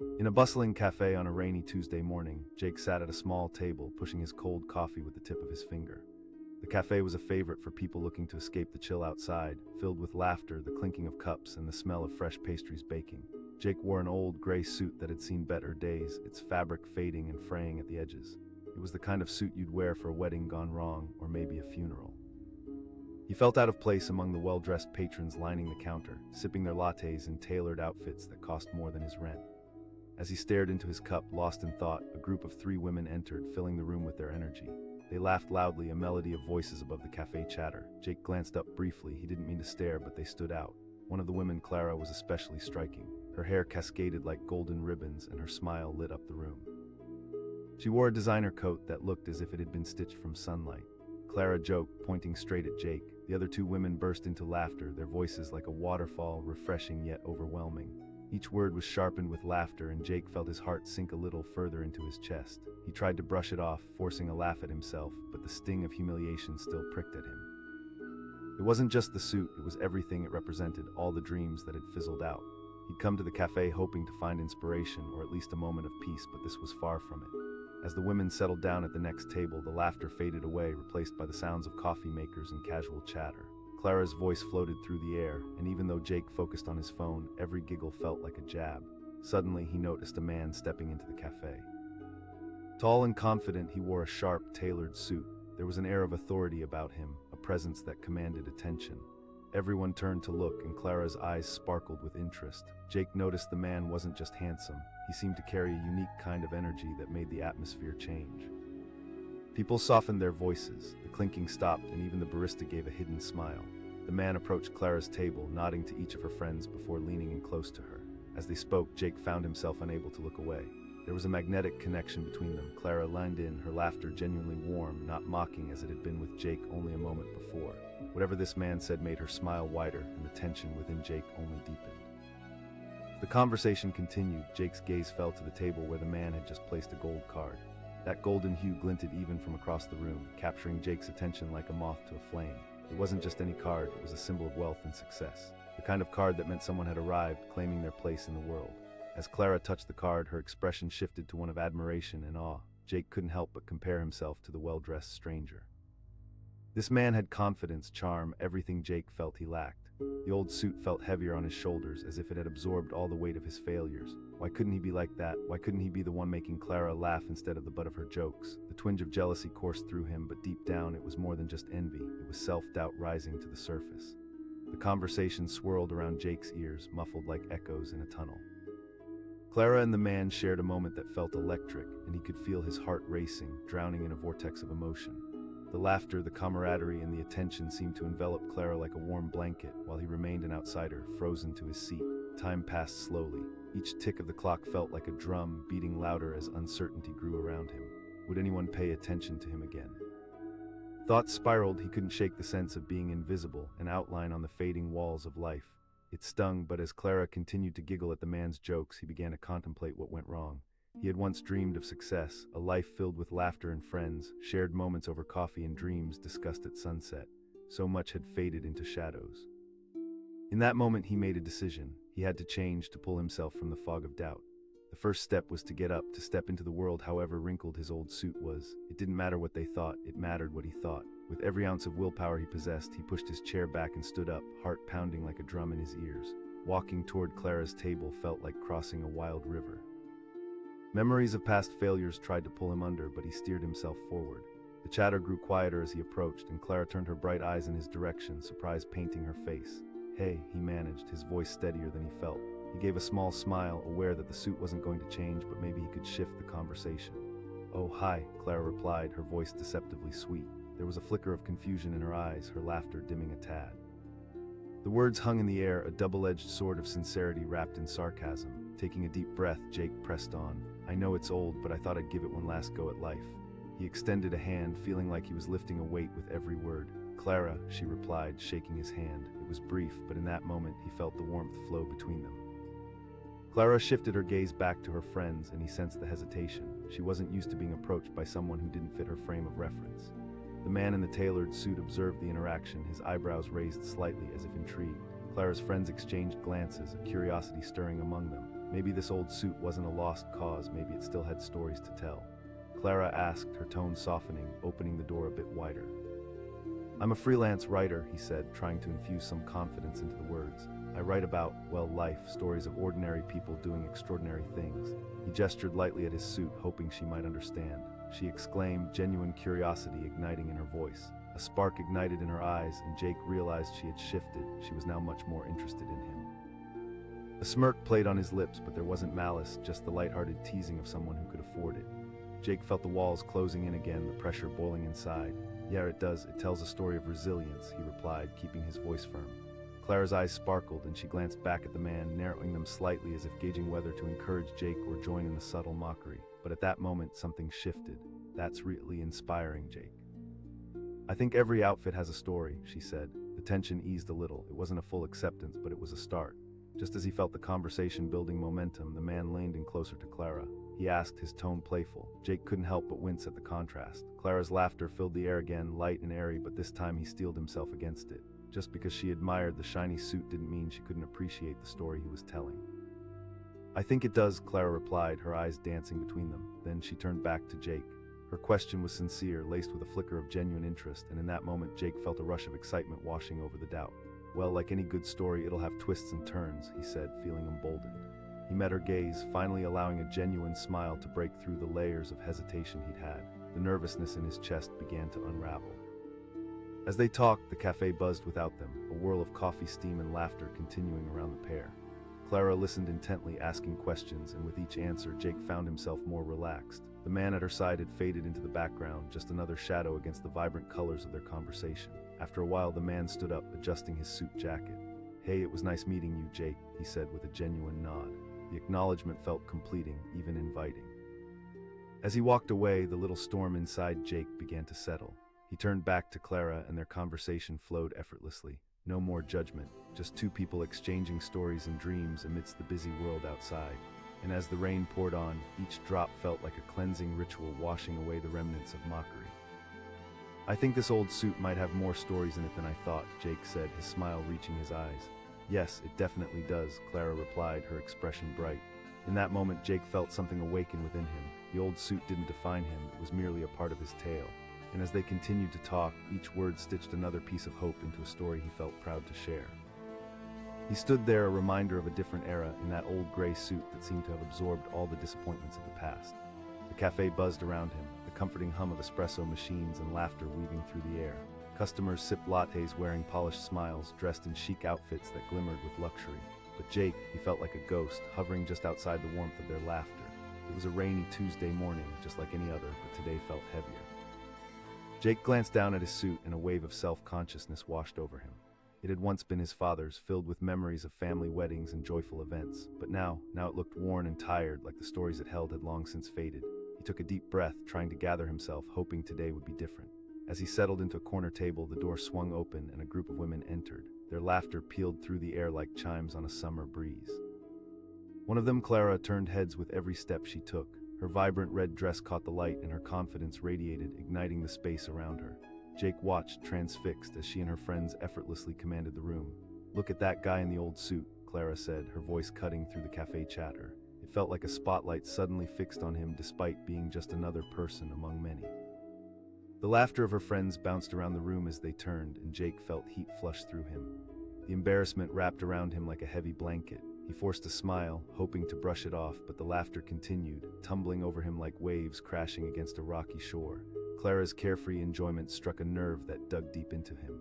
In a bustling cafe on a rainy Tuesday morning, Jake sat at a small table, pushing his cold coffee with the tip of his finger. The cafe was a favorite for people looking to escape the chill outside, filled with laughter, the clinking of cups, and the smell of fresh pastries baking. Jake wore an old gray suit that had seen better days, its fabric fading and fraying at the edges. It was the kind of suit you'd wear for a wedding gone wrong, or maybe a funeral. He felt out of place among the well-dressed patrons lining the counter, sipping their lattes in tailored outfits that cost more than his rent. As he stared into his cup, lost in thought, a group of 3 women entered, filling the room with their energy. They laughed loudly, a melody of voices above the cafe chatter. Jake glanced up briefly. He didn't mean to stare, but they stood out. One of the women, Clara, was especially striking. Her hair cascaded like golden ribbons, and her smile lit up the room. She wore a designer coat that looked as if it had been stitched from sunlight. Clara joked, pointing straight at Jake. The other 2 women burst into laughter, their voices like a waterfall, refreshing yet overwhelming. Each word was sharpened with laughter, and Jake felt his heart sink a little further into his chest. He tried to brush it off, forcing a laugh at himself, but the sting of humiliation still pricked at him. It wasn't just the suit, it was everything it represented, all the dreams that had fizzled out. He'd come to the cafe hoping to find inspiration, or at least a moment of peace, but this was far from it. As the women settled down at the next table, the laughter faded away, replaced by the sounds of coffee makers and casual chatter. Clara's voice floated through the air, and even though Jake focused on his phone, every giggle felt like a jab. Suddenly, he noticed a man stepping into the cafe. Tall and confident, he wore a sharp, tailored suit. There was an air of authority about him, a presence that commanded attention. Everyone turned to look, and Clara's eyes sparkled with interest. Jake noticed the man wasn't just handsome. He seemed to carry a unique kind of energy that made the atmosphere change. People softened their voices, the clinking stopped, and even the barista gave a hidden smile. The man approached Clara's table, nodding to each of her friends before leaning in close to her. As they spoke, Jake found himself unable to look away. There was a magnetic connection between them. Clara leaned in, her laughter genuinely warm, not mocking as it had been with Jake only a moment before. Whatever this man said made her smile wider, and the tension within Jake only deepened. The conversation continued. Jake's gaze fell to the table where the man had just placed a gold card. That golden hue glinted even from across the room, capturing Jake's attention like a moth to a flame. It wasn't just any card, it was a symbol of wealth and success. The kind of card that meant someone had arrived, claiming their place in the world. As Clara touched the card, her expression shifted to one of admiration and awe. Jake couldn't help but compare himself to the well-dressed stranger. This man had confidence, charm, everything Jake felt he lacked. The old suit felt heavier on his shoulders, as if it had absorbed all the weight of his failures. Why couldn't he be like that? Why couldn't he be the one making Clara laugh instead of the butt of her jokes? The twinge of jealousy coursed through him, but deep down it was more than just envy. It was self-doubt rising to the surface. The conversation swirled around Jake's ears, muffled like echoes in a tunnel. Clara and the man shared a moment that felt electric, and he could feel his heart racing, drowning in a vortex of emotion. The laughter, the camaraderie, and the attention seemed to envelop Clara like a warm blanket, while he remained an outsider, frozen to his seat. Time passed slowly. Each tick of the clock felt like a drum, beating louder as uncertainty grew around him. Would anyone pay attention to him again? Thoughts spiraled. He couldn't shake the sense of being invisible, an outline on the fading walls of life. It stung, but as Clara continued to giggle at the man's jokes, he began to contemplate what went wrong. He had once dreamed of success, a life filled with laughter and friends, shared moments over coffee and dreams discussed at sunset. So much had faded into shadows. In that moment, he made a decision. He had to change, to pull himself from the fog of doubt. The first step was to get up, to step into the world however wrinkled his old suit was. It didn't matter what they thought, it mattered what he thought. With every ounce of willpower he possessed, he pushed his chair back and stood up, heart pounding like a drum in his ears. Walking toward Clara's table felt like crossing a wild river. Memories of past failures tried to pull him under, but he steered himself forward. The chatter grew quieter as he approached, and Clara turned her bright eyes in his direction, surprise painting her face. "Hey," he managed, his voice steadier than he felt. He gave a small smile, aware that the suit wasn't going to change, but maybe he could shift the conversation. "Oh, hi," Clara replied, her voice deceptively sweet. There was a flicker of confusion in her eyes, her laughter dimming a tad. The words hung in the air, a double-edged sword of sincerity wrapped in sarcasm. Taking a deep breath, Jake pressed on. "I know it's old, but I thought I'd give it one last go at life." He extended a hand, feeling like he was lifting a weight with every word. "Clara," she replied, shaking his hand. It was brief, but in that moment he felt the warmth flow between them. Clara shifted her gaze back to her friends, and he sensed the hesitation. She wasn't used to being approached by someone who didn't fit her frame of reference. The man in the tailored suit observed the interaction, his eyebrows raised slightly as if intrigued. Clara's friends exchanged glances, a curiosity stirring among them. Maybe this old suit wasn't a lost cause, maybe it still had stories to tell. Clara asked, her tone softening, opening the door a bit wider. "I'm a freelance writer," he said, trying to infuse some confidence into the words. "I write about, well, life, stories of ordinary people doing extraordinary things." He gestured lightly at his suit, hoping she might understand. She exclaimed, genuine curiosity igniting in her voice. A spark ignited in her eyes, and Jake realized she had shifted. She was now much more interested in him. A smirk played on his lips, but there wasn't malice, just the lighthearted teasing of someone who could afford it. Jake felt the walls closing in again, the pressure boiling inside. "Yeah, it does. It tells a story of resilience," he replied, keeping his voice firm. Clara's eyes sparkled, and she glanced back at the man, narrowing them slightly as if gauging whether to encourage Jake or join in the subtle mockery. But at that moment, something shifted. "That's really inspiring, Jake." "I think every outfit has a story," she said. The tension eased a little. It wasn't a full acceptance, but it was a start. Just as he felt the conversation building momentum, the man leaned in closer to Clara. He asked, his tone playful. Jake couldn't help but wince at the contrast. Clara's laughter filled the air again, light and airy, but this time he steeled himself against it. Just because she admired the shiny suit didn't mean she couldn't appreciate the story he was telling. "I think it does," Clara replied, her eyes dancing between them. Then she turned back to Jake. Her question was sincere, laced with a flicker of genuine interest, and in that moment Jake felt a rush of excitement washing over the doubt. "Well, like any good story, it'll have twists and turns," he said, feeling emboldened. He met her gaze, finally allowing a genuine smile to break through the layers of hesitation he'd had. The nervousness in his chest began to unravel. As they talked, the cafe buzzed without them, a whirl of coffee steam and laughter continuing around the pair. Clara listened intently, asking questions, and with each answer, Jake found himself more relaxed. The man at her side had faded into the background, just another shadow against the vibrant colors of their conversation. After a while, the man stood up, adjusting his suit jacket. "Hey, it was nice meeting you, Jake," he said with a genuine nod. The acknowledgement felt completing, even inviting. As he walked away, the little storm inside Jake began to settle. He turned back to Clara, and their conversation flowed effortlessly. No more judgment, just two people exchanging stories and dreams amidst the busy world outside. And as the rain poured on, each drop felt like a cleansing ritual washing away the remnants of mockery. "I think this old suit might have more stories in it than I thought," Jake said, his smile reaching his eyes. "Yes, it definitely does," Clara replied, her expression bright. In that moment, Jake felt something awaken within him. The old suit didn't define him, it was merely a part of his tale. And as they continued to talk, each word stitched another piece of hope into a story he felt proud to share. He stood there, a reminder of a different era, in that old gray suit that seemed to have absorbed all the disappointments of the past. The cafe buzzed around him, the comforting hum of espresso machines and laughter weaving through the air. Customers sipped lattes wearing polished smiles, dressed in chic outfits that glimmered with luxury. But Jake, he felt like a ghost, hovering just outside the warmth of their laughter. It was a rainy Tuesday morning, just like any other, but today felt heavier. Jake glanced down at his suit, and a wave of self-consciousness washed over him. It had once been his father's, filled with memories of family weddings and joyful events. But now it looked worn and tired, like the stories it held had long since faded. He took a deep breath, trying to gather himself, hoping today would be different. As he settled into a corner table, the door swung open and a group of women entered. Their laughter pealed through the air like chimes on a summer breeze. One of them, Clara, turned heads with every step she took. Her vibrant red dress caught the light, and her confidence radiated, igniting the space around her. Jake watched, transfixed, as she and her friends effortlessly commanded the room. "Look at that guy in the old suit," Clara said, her voice cutting through the cafe chatter. It felt like a spotlight suddenly fixed on him, despite being just another person among many. The laughter of her friends bounced around the room as they turned, and Jake felt heat flush through him. The embarrassment wrapped around him like a heavy blanket. He forced a smile, hoping to brush it off, but the laughter continued, tumbling over him like waves crashing against a rocky shore. Clara's carefree enjoyment struck a nerve that dug deep into him.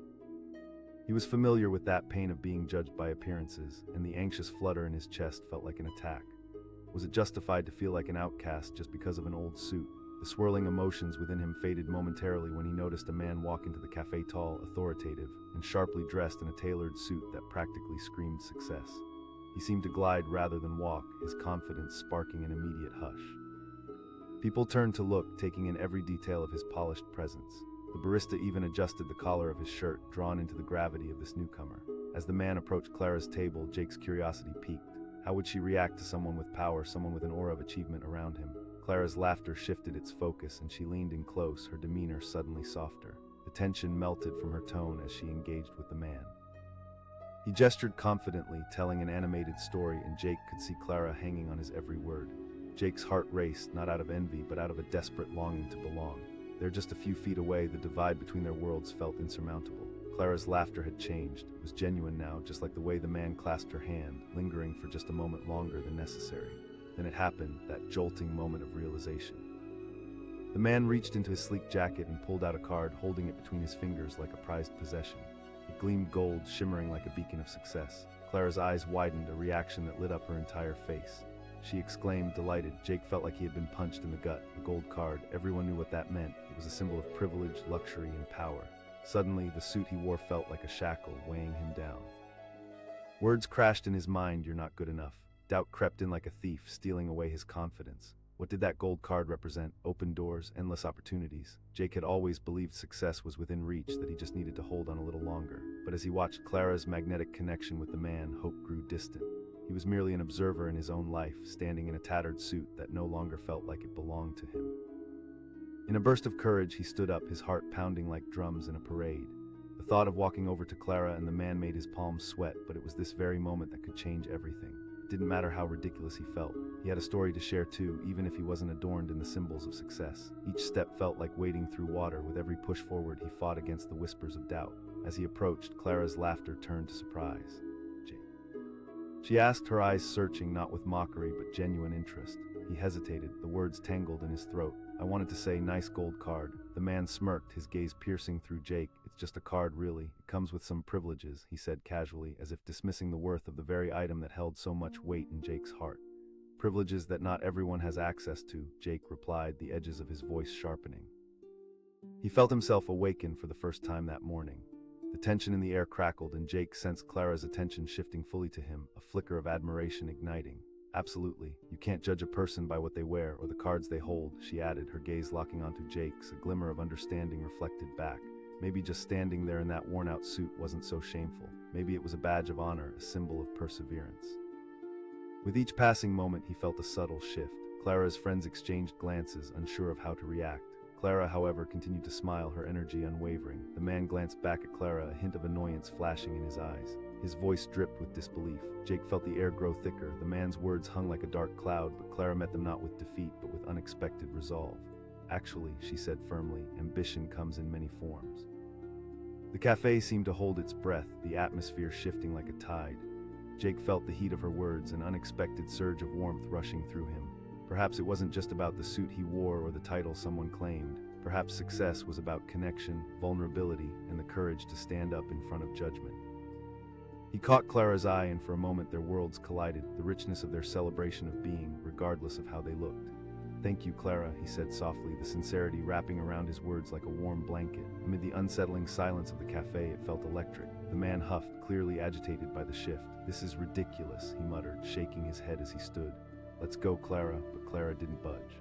He was familiar with that pain of being judged by appearances, and the anxious flutter in his chest felt like an attack. Was it justified to feel like an outcast just because of an old suit? The swirling emotions within him faded momentarily when he noticed a man walk into the cafe, tall, authoritative, and sharply dressed in a tailored suit that practically screamed success. He seemed to glide rather than walk, his confidence sparking an immediate hush. People turned to look, taking in every detail of his polished presence. The barista even adjusted the collar of his shirt, drawn into the gravity of this newcomer. As the man approached Clara's table, Jake's curiosity piqued. How would she react to someone with power, someone with an aura of achievement around him? Clara's laughter shifted its focus, and she leaned in close, her demeanor suddenly softer. The tension melted from her tone as she engaged with the man. He gestured confidently, telling an animated story, and Jake could see Clara hanging on his every word. Jake's heart raced, not out of envy, but out of a desperate longing to belong. There, just a few feet away, the divide between their worlds felt insurmountable. Clara's laughter had changed. It was genuine now, just like the way the man clasped her hand, lingering for just a moment longer than necessary. Then it happened, that jolting moment of realization. The man reached into his sleek jacket and pulled out a card, holding it between his fingers like a prized possession. It gleamed gold, shimmering like a beacon of success. Clara's eyes widened, a reaction that lit up her entire face. She exclaimed, delighted. Jake felt like he had been punched in the gut. A gold card, everyone knew what that meant. It was a symbol of privilege, luxury, and power. Suddenly, the suit he wore felt like a shackle, weighing him down. Words crashed in his mind, "You're not good enough." Doubt crept in like a thief, stealing away his confidence. What did that gold card represent? Open doors, endless opportunities. Jake had always believed success was within reach, that he just needed to hold on a little longer. But as he watched Clara's magnetic connection with the man, hope grew distant. He was merely an observer in his own life, standing in a tattered suit that no longer felt like it belonged to him. In a burst of courage, he stood up, his heart pounding like drums in a parade. The thought of walking over to Clara and the man made his palms sweat, but it was this very moment that could change everything. It didn't matter how ridiculous he felt. He had a story to share too, even if he wasn't adorned in the symbols of success. Each step felt like wading through water. With every push forward, he fought against the whispers of doubt. As he approached, Clara's laughter turned to surprise. She asked, her eyes searching, not with mockery but genuine interest. He hesitated, the words tangled in his throat. I wanted to say, "Nice gold card." The man smirked, his gaze piercing through Jake. "It's just a card, really. It comes with some privileges," he said casually, as if dismissing the worth of the very item that held so much weight in Jake's heart. "Privileges that not everyone has access to," Jake replied, the edges of his voice sharpening. He felt himself awaken for the first time that morning. The tension in the air crackled, and Jake sensed Clara's attention shifting fully to him, a flicker of admiration igniting. "Absolutely. You can't judge a person by what they wear or the cards they hold," she added, her gaze locking onto Jake's, a glimmer of understanding reflected back. Maybe just standing there in that worn-out suit wasn't so shameful. Maybe it was a badge of honor, a symbol of perseverance. With each passing moment, he felt a subtle shift. Clara's friends exchanged glances, unsure of how to react. Clara, however, continued to smile, her energy unwavering. The man glanced back at Clara, a hint of annoyance flashing in his eyes. His voice dripped with disbelief. Jake felt the air grow thicker. The man's words hung like a dark cloud, but Clara met them not with defeat, but with unexpected resolve. "Actually," she said firmly, "ambition comes in many forms." The cafe seemed to hold its breath, the atmosphere shifting like a tide. Jake felt the heat of her words, an unexpected surge of warmth rushing through him. Perhaps it wasn't just about the suit he wore or the title someone claimed. Perhaps success was about connection, vulnerability, and the courage to stand up in front of judgment. He caught Clara's eye, and for a moment their worlds collided, the richness of their celebration of being, regardless of how they looked. "Thank you, Clara," he said softly, the sincerity wrapping around his words like a warm blanket. Amid the unsettling silence of the cafe, it felt electric. The man huffed, clearly agitated by the shift. "This is ridiculous," he muttered, shaking his head as he stood. "Let's go, Clara," but Clara didn't budge.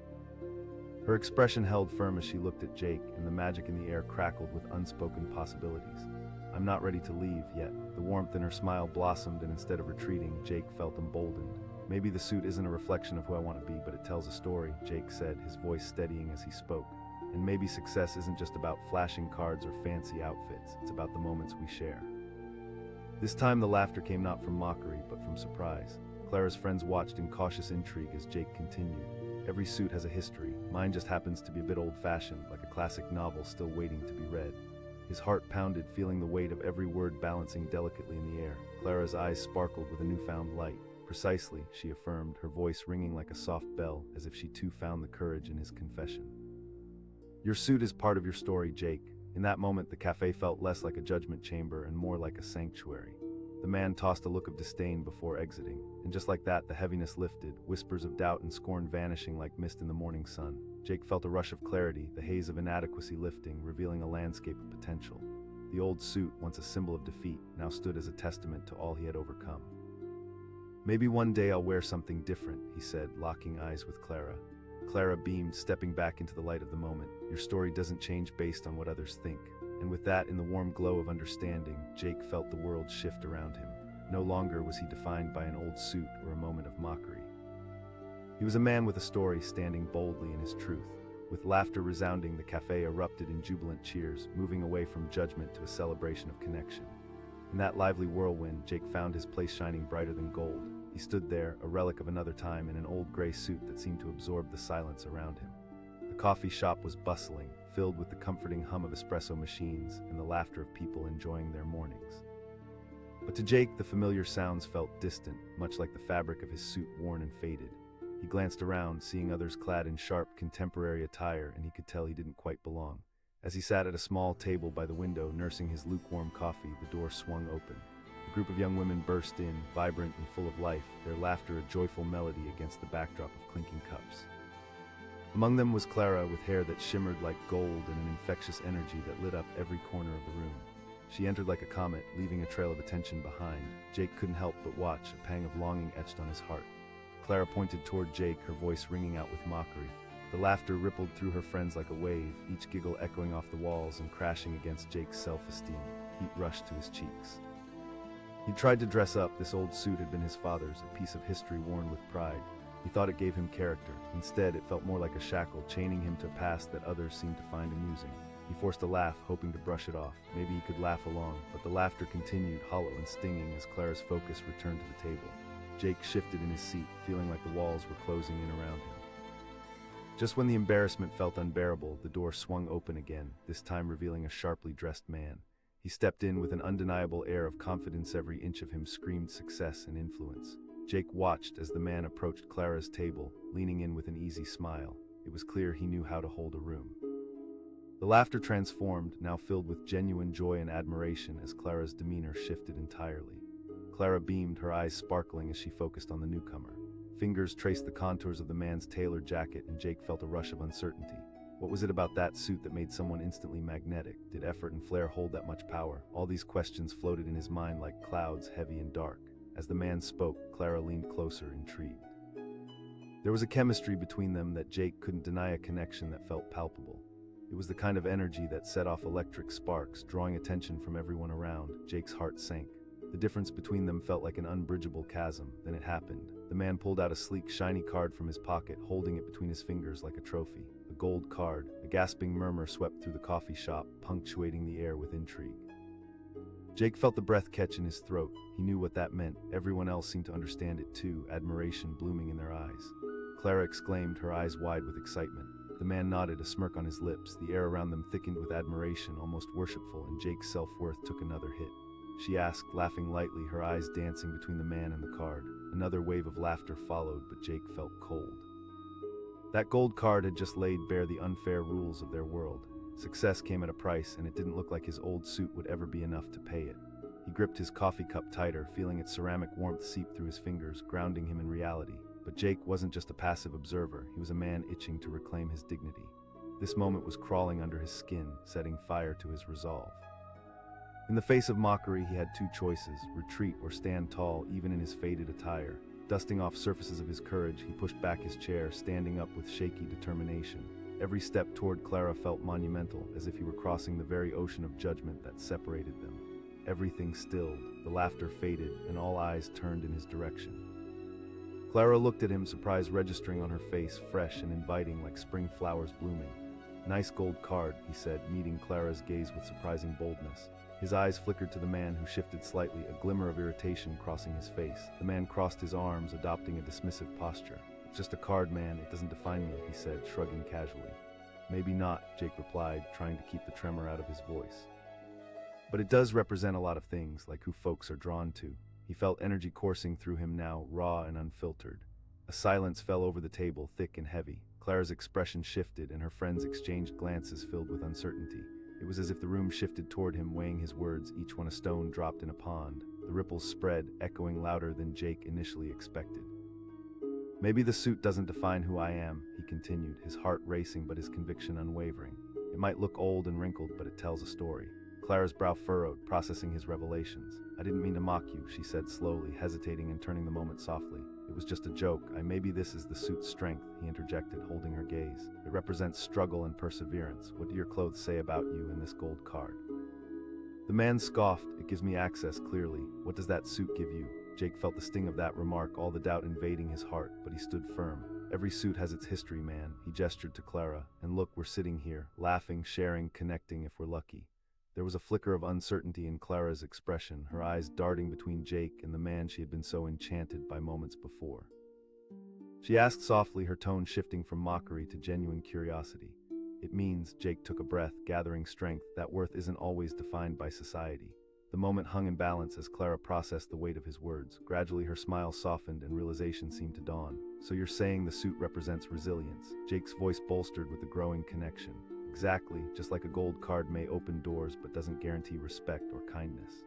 Her expression held firm as she looked at Jake, and the magic in the air crackled with unspoken possibilities. "I'm not ready to leave yet." The warmth in her smile blossomed, and instead of retreating, Jake felt emboldened. "Maybe the suit isn't a reflection of who I want to be, but it tells a story," Jake said, his voice steadying as he spoke. "And maybe success isn't just about flashing cards or fancy outfits, it's about the moments we share." This time the laughter came not from mockery, but from surprise. Clara's friends watched in cautious intrigue as Jake continued. "Every suit has a history. Mine just happens to be a bit old-fashioned, like a classic novel still waiting to be read." His heart pounded, feeling the weight of every word balancing delicately in the air. Clara's eyes sparkled with a newfound light. "Precisely," she affirmed, her voice ringing like a soft bell, as if she too found the courage in his confession. "Your suit is part of your story, Jake." In that moment, the cafe felt less like a judgment chamber and more like a sanctuary. The man tossed a look of disdain before exiting, and just like that, the heaviness lifted, whispers of doubt and scorn vanishing like mist in the morning sun. Jake felt a rush of clarity, the haze of inadequacy lifting, revealing a landscape of potential. The old suit, once a symbol of defeat, now stood as a testament to all he had overcome. "Maybe one day I'll wear something different," he said, locking eyes with Clara. Clara beamed, stepping back into the light of the moment. "Your story doesn't change based on what others think." And with that, in the warm glow of understanding, Jake felt the world shift around him. No longer was he defined by an old suit or a moment of mockery. He was a man with a story, standing boldly in his truth. With laughter resounding, the cafe erupted in jubilant cheers, moving away from judgment to a celebration of connection. In that lively whirlwind, Jake found his place shining brighter than gold. He stood there, a relic of another time, in an old gray suit that seemed to absorb the silence around him. The coffee shop was bustling, filled with the comforting hum of espresso machines and the laughter of people enjoying their mornings. But to Jake, the familiar sounds felt distant, much like the fabric of his suit worn and faded. He glanced around, seeing others clad in sharp, contemporary attire, and he could tell he didn't quite belong. As he sat at a small table by the window, nursing his lukewarm coffee, the door swung open. A group of young women burst in, vibrant and full of life, their laughter a joyful melody against the backdrop of clinking cups. Among them was Clara, with hair that shimmered like gold and an infectious energy that lit up every corner of the room. She entered like a comet, leaving a trail of attention behind. Jake couldn't help but watch, a pang of longing etched on his heart. Clara pointed toward Jake, her voice ringing out with mockery. The laughter rippled through her friends like a wave, each giggle echoing off the walls and crashing against Jake's self-esteem. Heat rushed to his cheeks. He tried to dress up. This old suit had been his father's, a piece of history worn with pride. He thought it gave him character. Instead, it felt more like a shackle, chaining him to a past that others seemed to find amusing. He forced a laugh, hoping to brush it off. Maybe he could laugh along, but the laughter continued, hollow and stinging, as Clara's focus returned to the table. Jake shifted in his seat, feeling like the walls were closing in around him. Just when the embarrassment felt unbearable, the door swung open again, this time revealing a sharply dressed man. He stepped in with an undeniable air of confidence. Every inch of him screamed success and influence. Jake watched as the man approached Clara's table, leaning in with an easy smile. It was clear he knew how to hold a room. The laughter transformed, now filled with genuine joy and admiration, as Clara's demeanor shifted entirely. Clara beamed, her eyes sparkling as she focused on the newcomer. Fingers traced the contours of the man's tailored jacket, and Jake felt a rush of uncertainty. What was it about that suit that made someone instantly magnetic? Did effort and flair hold that much power? All these questions floated in his mind like clouds, heavy and dark. As the man spoke, Clara leaned closer, intrigued. There was a chemistry between them that Jake couldn't deny, a connection that felt palpable. It was the kind of energy that set off electric sparks, drawing attention from everyone around. Jake's heart sank. The difference between them felt like an unbridgeable chasm. Then it happened. The man pulled out a sleek, shiny card from his pocket, holding it between his fingers like a trophy. A gold card. A gasping murmur swept through the coffee shop, punctuating the air with intrigue. Jake felt the breath catch in his throat. He knew what that meant. Everyone else seemed to understand it too, admiration blooming in their eyes. Clara exclaimed, her eyes wide with excitement. The man nodded, a smirk on his lips. The air around them thickened with admiration, almost worshipful, and Jake's self-worth took another hit. She asked, laughing lightly, her eyes dancing between the man and the card. Another wave of laughter followed, but Jake felt cold. That gold card had just laid bare the unfair rules of their world. Success came at a price, and it didn't look like his old suit would ever be enough to pay it. He gripped his coffee cup tighter, feeling its ceramic warmth seep through his fingers, grounding him in reality. But Jake wasn't just a passive observer, he was a man itching to reclaim his dignity. This moment was crawling under his skin, setting fire to his resolve. In the face of mockery, he had two choices: retreat or stand tall, even in his faded attire. Dusting off surfaces of his courage, he pushed back his chair, standing up with shaky determination. Every step toward Clara felt monumental, as if he were crossing the very ocean of judgment that separated them. Everything stilled, the laughter faded, and all eyes turned in his direction. Clara looked at him, surprise registering on her face, fresh and inviting like spring flowers blooming. "Nice gold card," he said, meeting Clara's gaze with surprising boldness. His eyes flickered to the man, who shifted slightly, a glimmer of irritation crossing his face. The man crossed his arms, adopting a dismissive posture. "It's just a card, man. It doesn't define me," he said, shrugging casually. "Maybe not," Jake replied, trying to keep the tremor out of his voice. "But it does represent a lot of things, like who folks are drawn to." He felt energy coursing through him now, raw and unfiltered. A silence fell over the table, thick and heavy. Clara's expression shifted, and her friends exchanged glances filled with uncertainty. It was as if the room shifted toward him, weighing his words, each one a stone dropped in a pond. The ripples spread, echoing louder than Jake initially expected. "Maybe the suit doesn't define who I am," he continued, his heart racing but his conviction unwavering. "It might look old and wrinkled, but it tells a story." Clara's brow furrowed, processing his revelations. "I didn't mean to mock you," she said slowly, hesitating and turning the moment softly. "It was just a joke. Maybe this is the suit's strength," he interjected, holding her gaze. "It represents struggle and perseverance. What do your clothes say about you in this gold card?" The man scoffed. "It gives me access, clearly. What does that suit give you?" Jake felt the sting of that remark, all the doubt invading his heart, but he stood firm. "Every suit has its history, man," he gestured to Clara. "And look, we're sitting here, laughing, sharing, connecting if we're lucky." There was a flicker of uncertainty in Clara's expression, her eyes darting between Jake and the man she had been so enchanted by moments before. She asked softly, her tone shifting from mockery to genuine curiosity. "It means," Jake took a breath, gathering strength, "that worth isn't always defined by society." The moment hung in balance as Clara processed the weight of his words. Gradually her smile softened and realization seemed to dawn. "So you're saying the suit represents resilience?" Jake's voice bolstered with the growing connection. "Exactly, just like a gold card may open doors but doesn't guarantee respect or kindness."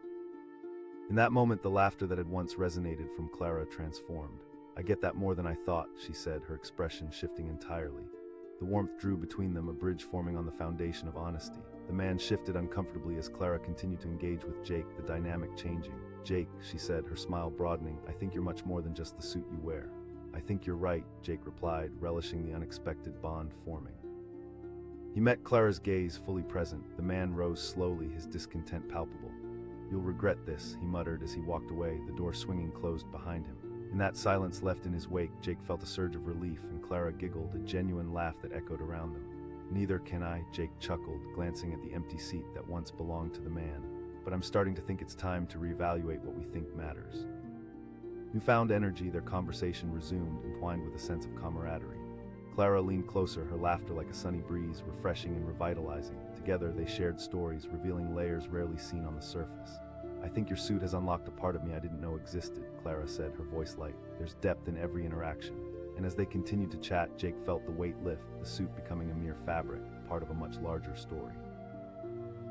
In that moment, the laughter that had once resonated from Clara transformed. "I get that more than I thought," she said, her expression shifting entirely. The warmth drew between them, a bridge forming on the foundation of honesty. The man shifted uncomfortably as Clara continued to engage with Jake, the dynamic changing. "Jake," she said, her smile broadening, "I think you're much more than just the suit you wear." "I think you're right," Jake replied, relishing the unexpected bond forming. He met Clara's gaze, fully present. The man rose slowly, his discontent palpable. "You'll regret this," he muttered as he walked away, the door swinging closed behind him. In that silence left in his wake, Jake felt a surge of relief, and Clara giggled, a genuine laugh that echoed around them. "Neither can I," Jake chuckled, glancing at the empty seat that once belonged to the man. "But I'm starting to think it's time to reevaluate what we think matters." Newfound energy, their conversation resumed, entwined with a sense of camaraderie. Clara leaned closer, her laughter like a sunny breeze, refreshing and revitalizing. Together they shared stories, revealing layers rarely seen on the surface. "I think your suit has unlocked a part of me I didn't know existed," Clara said, her voice light. "There's depth in every interaction." And as they continued to chat, Jake felt the weight lift, the suit becoming a mere fabric, part of a much larger story.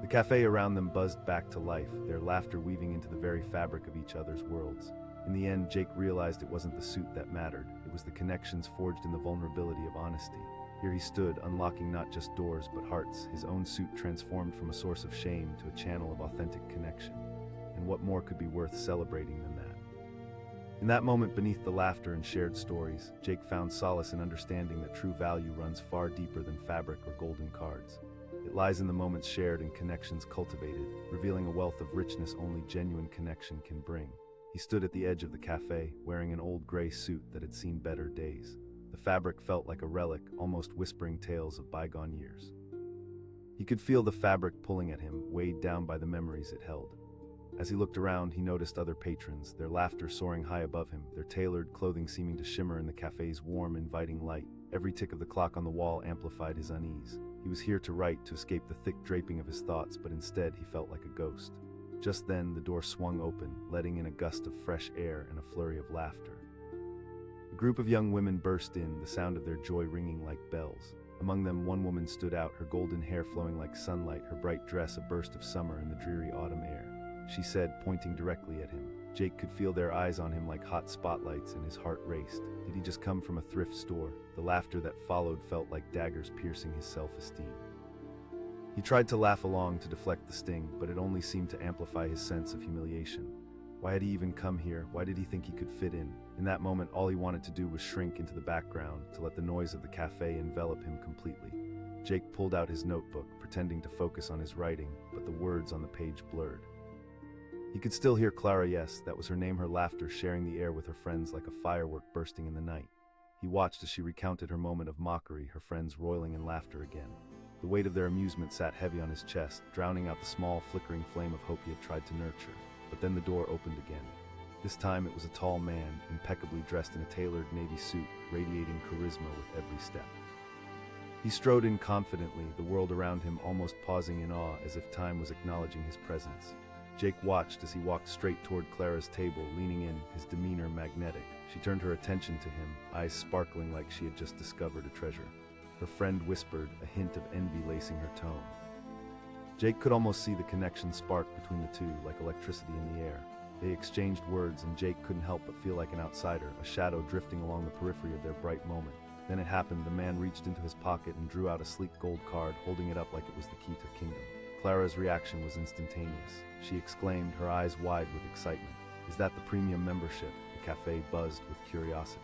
The cafe around them buzzed back to life, their laughter weaving into the very fabric of each other's worlds. In the end, Jake realized it wasn't the suit that mattered, it was the connections forged in the vulnerability of honesty. Here he stood, unlocking not just doors but hearts, his own suit transformed from a source of shame to a channel of authentic connection. And what more could be worth celebrating than that? In that moment, beneath the laughter and shared stories, Jake found solace in understanding that true value runs far deeper than fabric or golden cards. It lies in the moments shared and connections cultivated, revealing a wealth of richness only genuine connection can bring. He stood at the edge of the cafe, wearing an old gray suit that had seen better days. The fabric felt like a relic, almost whispering tales of bygone years. He could feel the fabric pulling at him, weighed down by the memories it held. As he looked around, he noticed other patrons, their laughter soaring high above him, their tailored clothing seeming to shimmer in the cafe's warm, inviting light. Every tick of the clock on the wall amplified his unease. He was here to write, to escape the thick draping of his thoughts, but instead he felt like a ghost. Just then, the door swung open, letting in a gust of fresh air and a flurry of laughter. A group of young women burst in, the sound of their joy ringing like bells. Among them, one woman stood out, her golden hair flowing like sunlight, her bright dress a burst of summer in the dreary autumn air. She said, pointing directly at him. Jake could feel their eyes on him like hot spotlights, and his heart raced. Did he just come from a thrift store? The laughter that followed felt like daggers piercing his self-esteem. He tried to laugh along to deflect the sting, but it only seemed to amplify his sense of humiliation. Why had he even come here? Why did he think he could fit in? In that moment, all he wanted to do was shrink into the background, to let the noise of the cafe envelop him completely. Jake pulled out his notebook, pretending to focus on his writing, but the words on the page blurred. He could still hear Clara, yes, that was her name, her laughter sharing the air with her friends like a firework bursting in the night. He watched as she recounted her moment of mockery, her friends roiling in laughter again. The weight of their amusement sat heavy on his chest, drowning out the small, flickering flame of hope he had tried to nurture. But then the door opened again. This time it was a tall man, impeccably dressed in a tailored navy suit, radiating charisma with every step. He strode in confidently, the world around him almost pausing in awe, as if time was acknowledging his presence. Jake watched as he walked straight toward Clara's table, leaning in, his demeanor magnetic. She turned her attention to him, eyes sparkling like she had just discovered a treasure. Her friend whispered, a hint of envy lacing her tone. Jake could almost see the connection spark between the two, like electricity in the air. They exchanged words, and Jake couldn't help but feel like an outsider, a shadow drifting along the periphery of their bright moment. Then it happened. The man reached into his pocket and drew out a sleek gold card, holding it up like it was the key to kingdom. Clara's reaction was instantaneous. She exclaimed, her eyes wide with excitement. "Is that the premium membership?" The cafe buzzed with curiosity.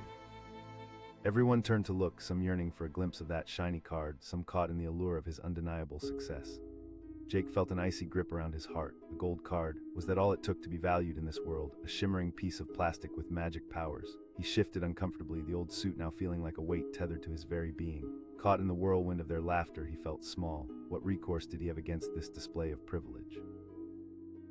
Everyone turned to look, some yearning for a glimpse of that shiny card, some caught in the allure of his undeniable success. Jake felt an icy grip around his heart. The gold card, was that all it took to be valued in this world? A shimmering piece of plastic with magic powers. He shifted uncomfortably, the old suit now feeling like a weight tethered to his very being. Caught in the whirlwind of their laughter, he felt small. What recourse did he have against this display of privilege?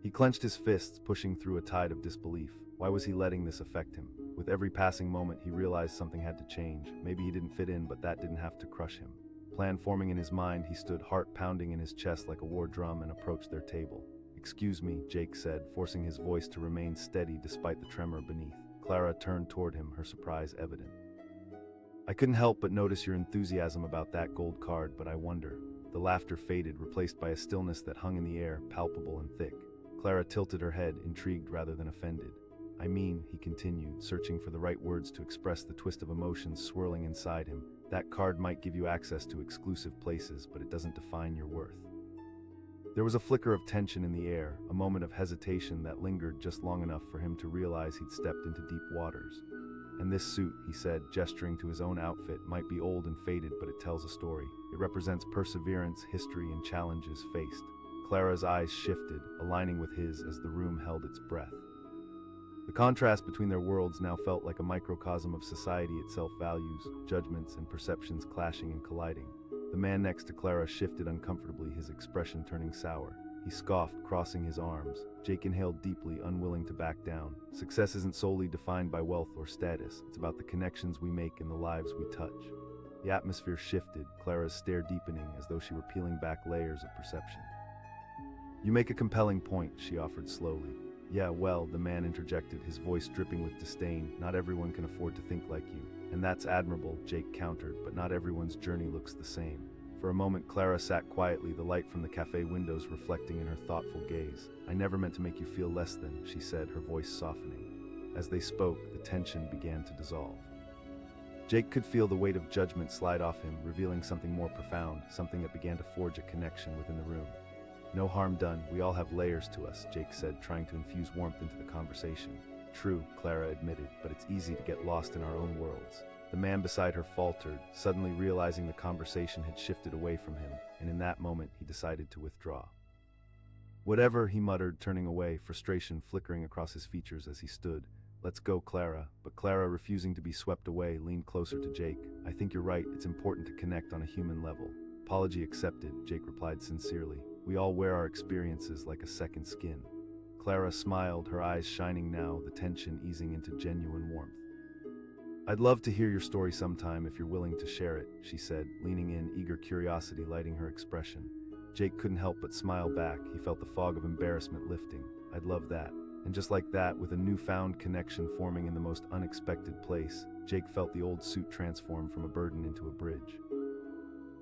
He clenched his fists, pushing through a tide of disbelief. Why was he letting this affect him? With every passing moment, he realized something had to change. Maybe he didn't fit in, but that didn't have to crush him. Plan forming in his mind, he stood, heart pounding in his chest like a war drum, and approached their table. "Excuse me," Jake said, forcing his voice to remain steady despite the tremor beneath. Clara turned toward him, her surprise evident. "I couldn't help but notice your enthusiasm about that gold card, but I wonder." The laughter faded, replaced by a stillness that hung in the air, palpable and thick. Clara tilted her head, intrigued rather than offended. "I mean," he continued, searching for the right words to express the twist of emotions swirling inside him, "that card might give you access to exclusive places, but it doesn't define your worth." There was a flicker of tension in the air, a moment of hesitation that lingered just long enough for him to realize he'd stepped into deep waters. "And this suit," he said, gesturing to his own outfit, "might be old and faded, but it tells a story. It represents perseverance, history, and challenges faced." Clara's eyes shifted, aligning with his as the room held its breath. The contrast between their worlds now felt like a microcosm of society itself, values, judgments, and perceptions clashing and colliding. The man next to Clara shifted uncomfortably, his expression turning sour. He scoffed, crossing his arms. Jake inhaled deeply, unwilling to back down. "Success isn't solely defined by wealth or status. It's about the connections we make and the lives we touch." The atmosphere shifted, Clara's stare deepening as though she were peeling back layers of perception. "You make a compelling point," she offered slowly. "Yeah, well," the man interjected, his voice dripping with disdain, "not everyone can afford to think like you." "And that's admirable," Jake countered, "but not everyone's journey looks the same." For a moment, Clara sat quietly, the light from the cafe windows reflecting in her thoughtful gaze. "I never meant to make you feel less than," she said, her voice softening. As they spoke, the tension began to dissolve. Jake could feel the weight of judgment slide off him, revealing something more profound, something that began to forge a connection within the room. "No harm done, we all have layers to us," Jake said, trying to infuse warmth into the conversation. "True," Clara admitted, "but it's easy to get lost in our own worlds." The man beside her faltered, suddenly realizing the conversation had shifted away from him, and in that moment he decided to withdraw. "Whatever," he muttered, turning away, frustration flickering across his features as he stood. "Let's go, Clara." But Clara, refusing to be swept away, leaned closer to Jake. "I think you're right, it's important to connect on a human level." "Apology accepted," Jake replied sincerely. "We all wear our experiences like a second skin." Clara smiled, her eyes shining now, the tension easing into genuine warmth. "I'd love to hear your story sometime if you're willing to share it," she said, leaning in, eager curiosity lighting her expression. Jake couldn't help but smile back. He felt the fog of embarrassment lifting. "I'd love that." And just like that, with a newfound connection forming in the most unexpected place, Jake felt the old suit transform from a burden into a bridge.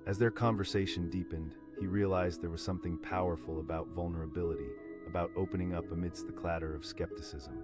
As their conversation deepened, he realized there was something powerful about vulnerability, about opening up amidst the clatter of skepticism.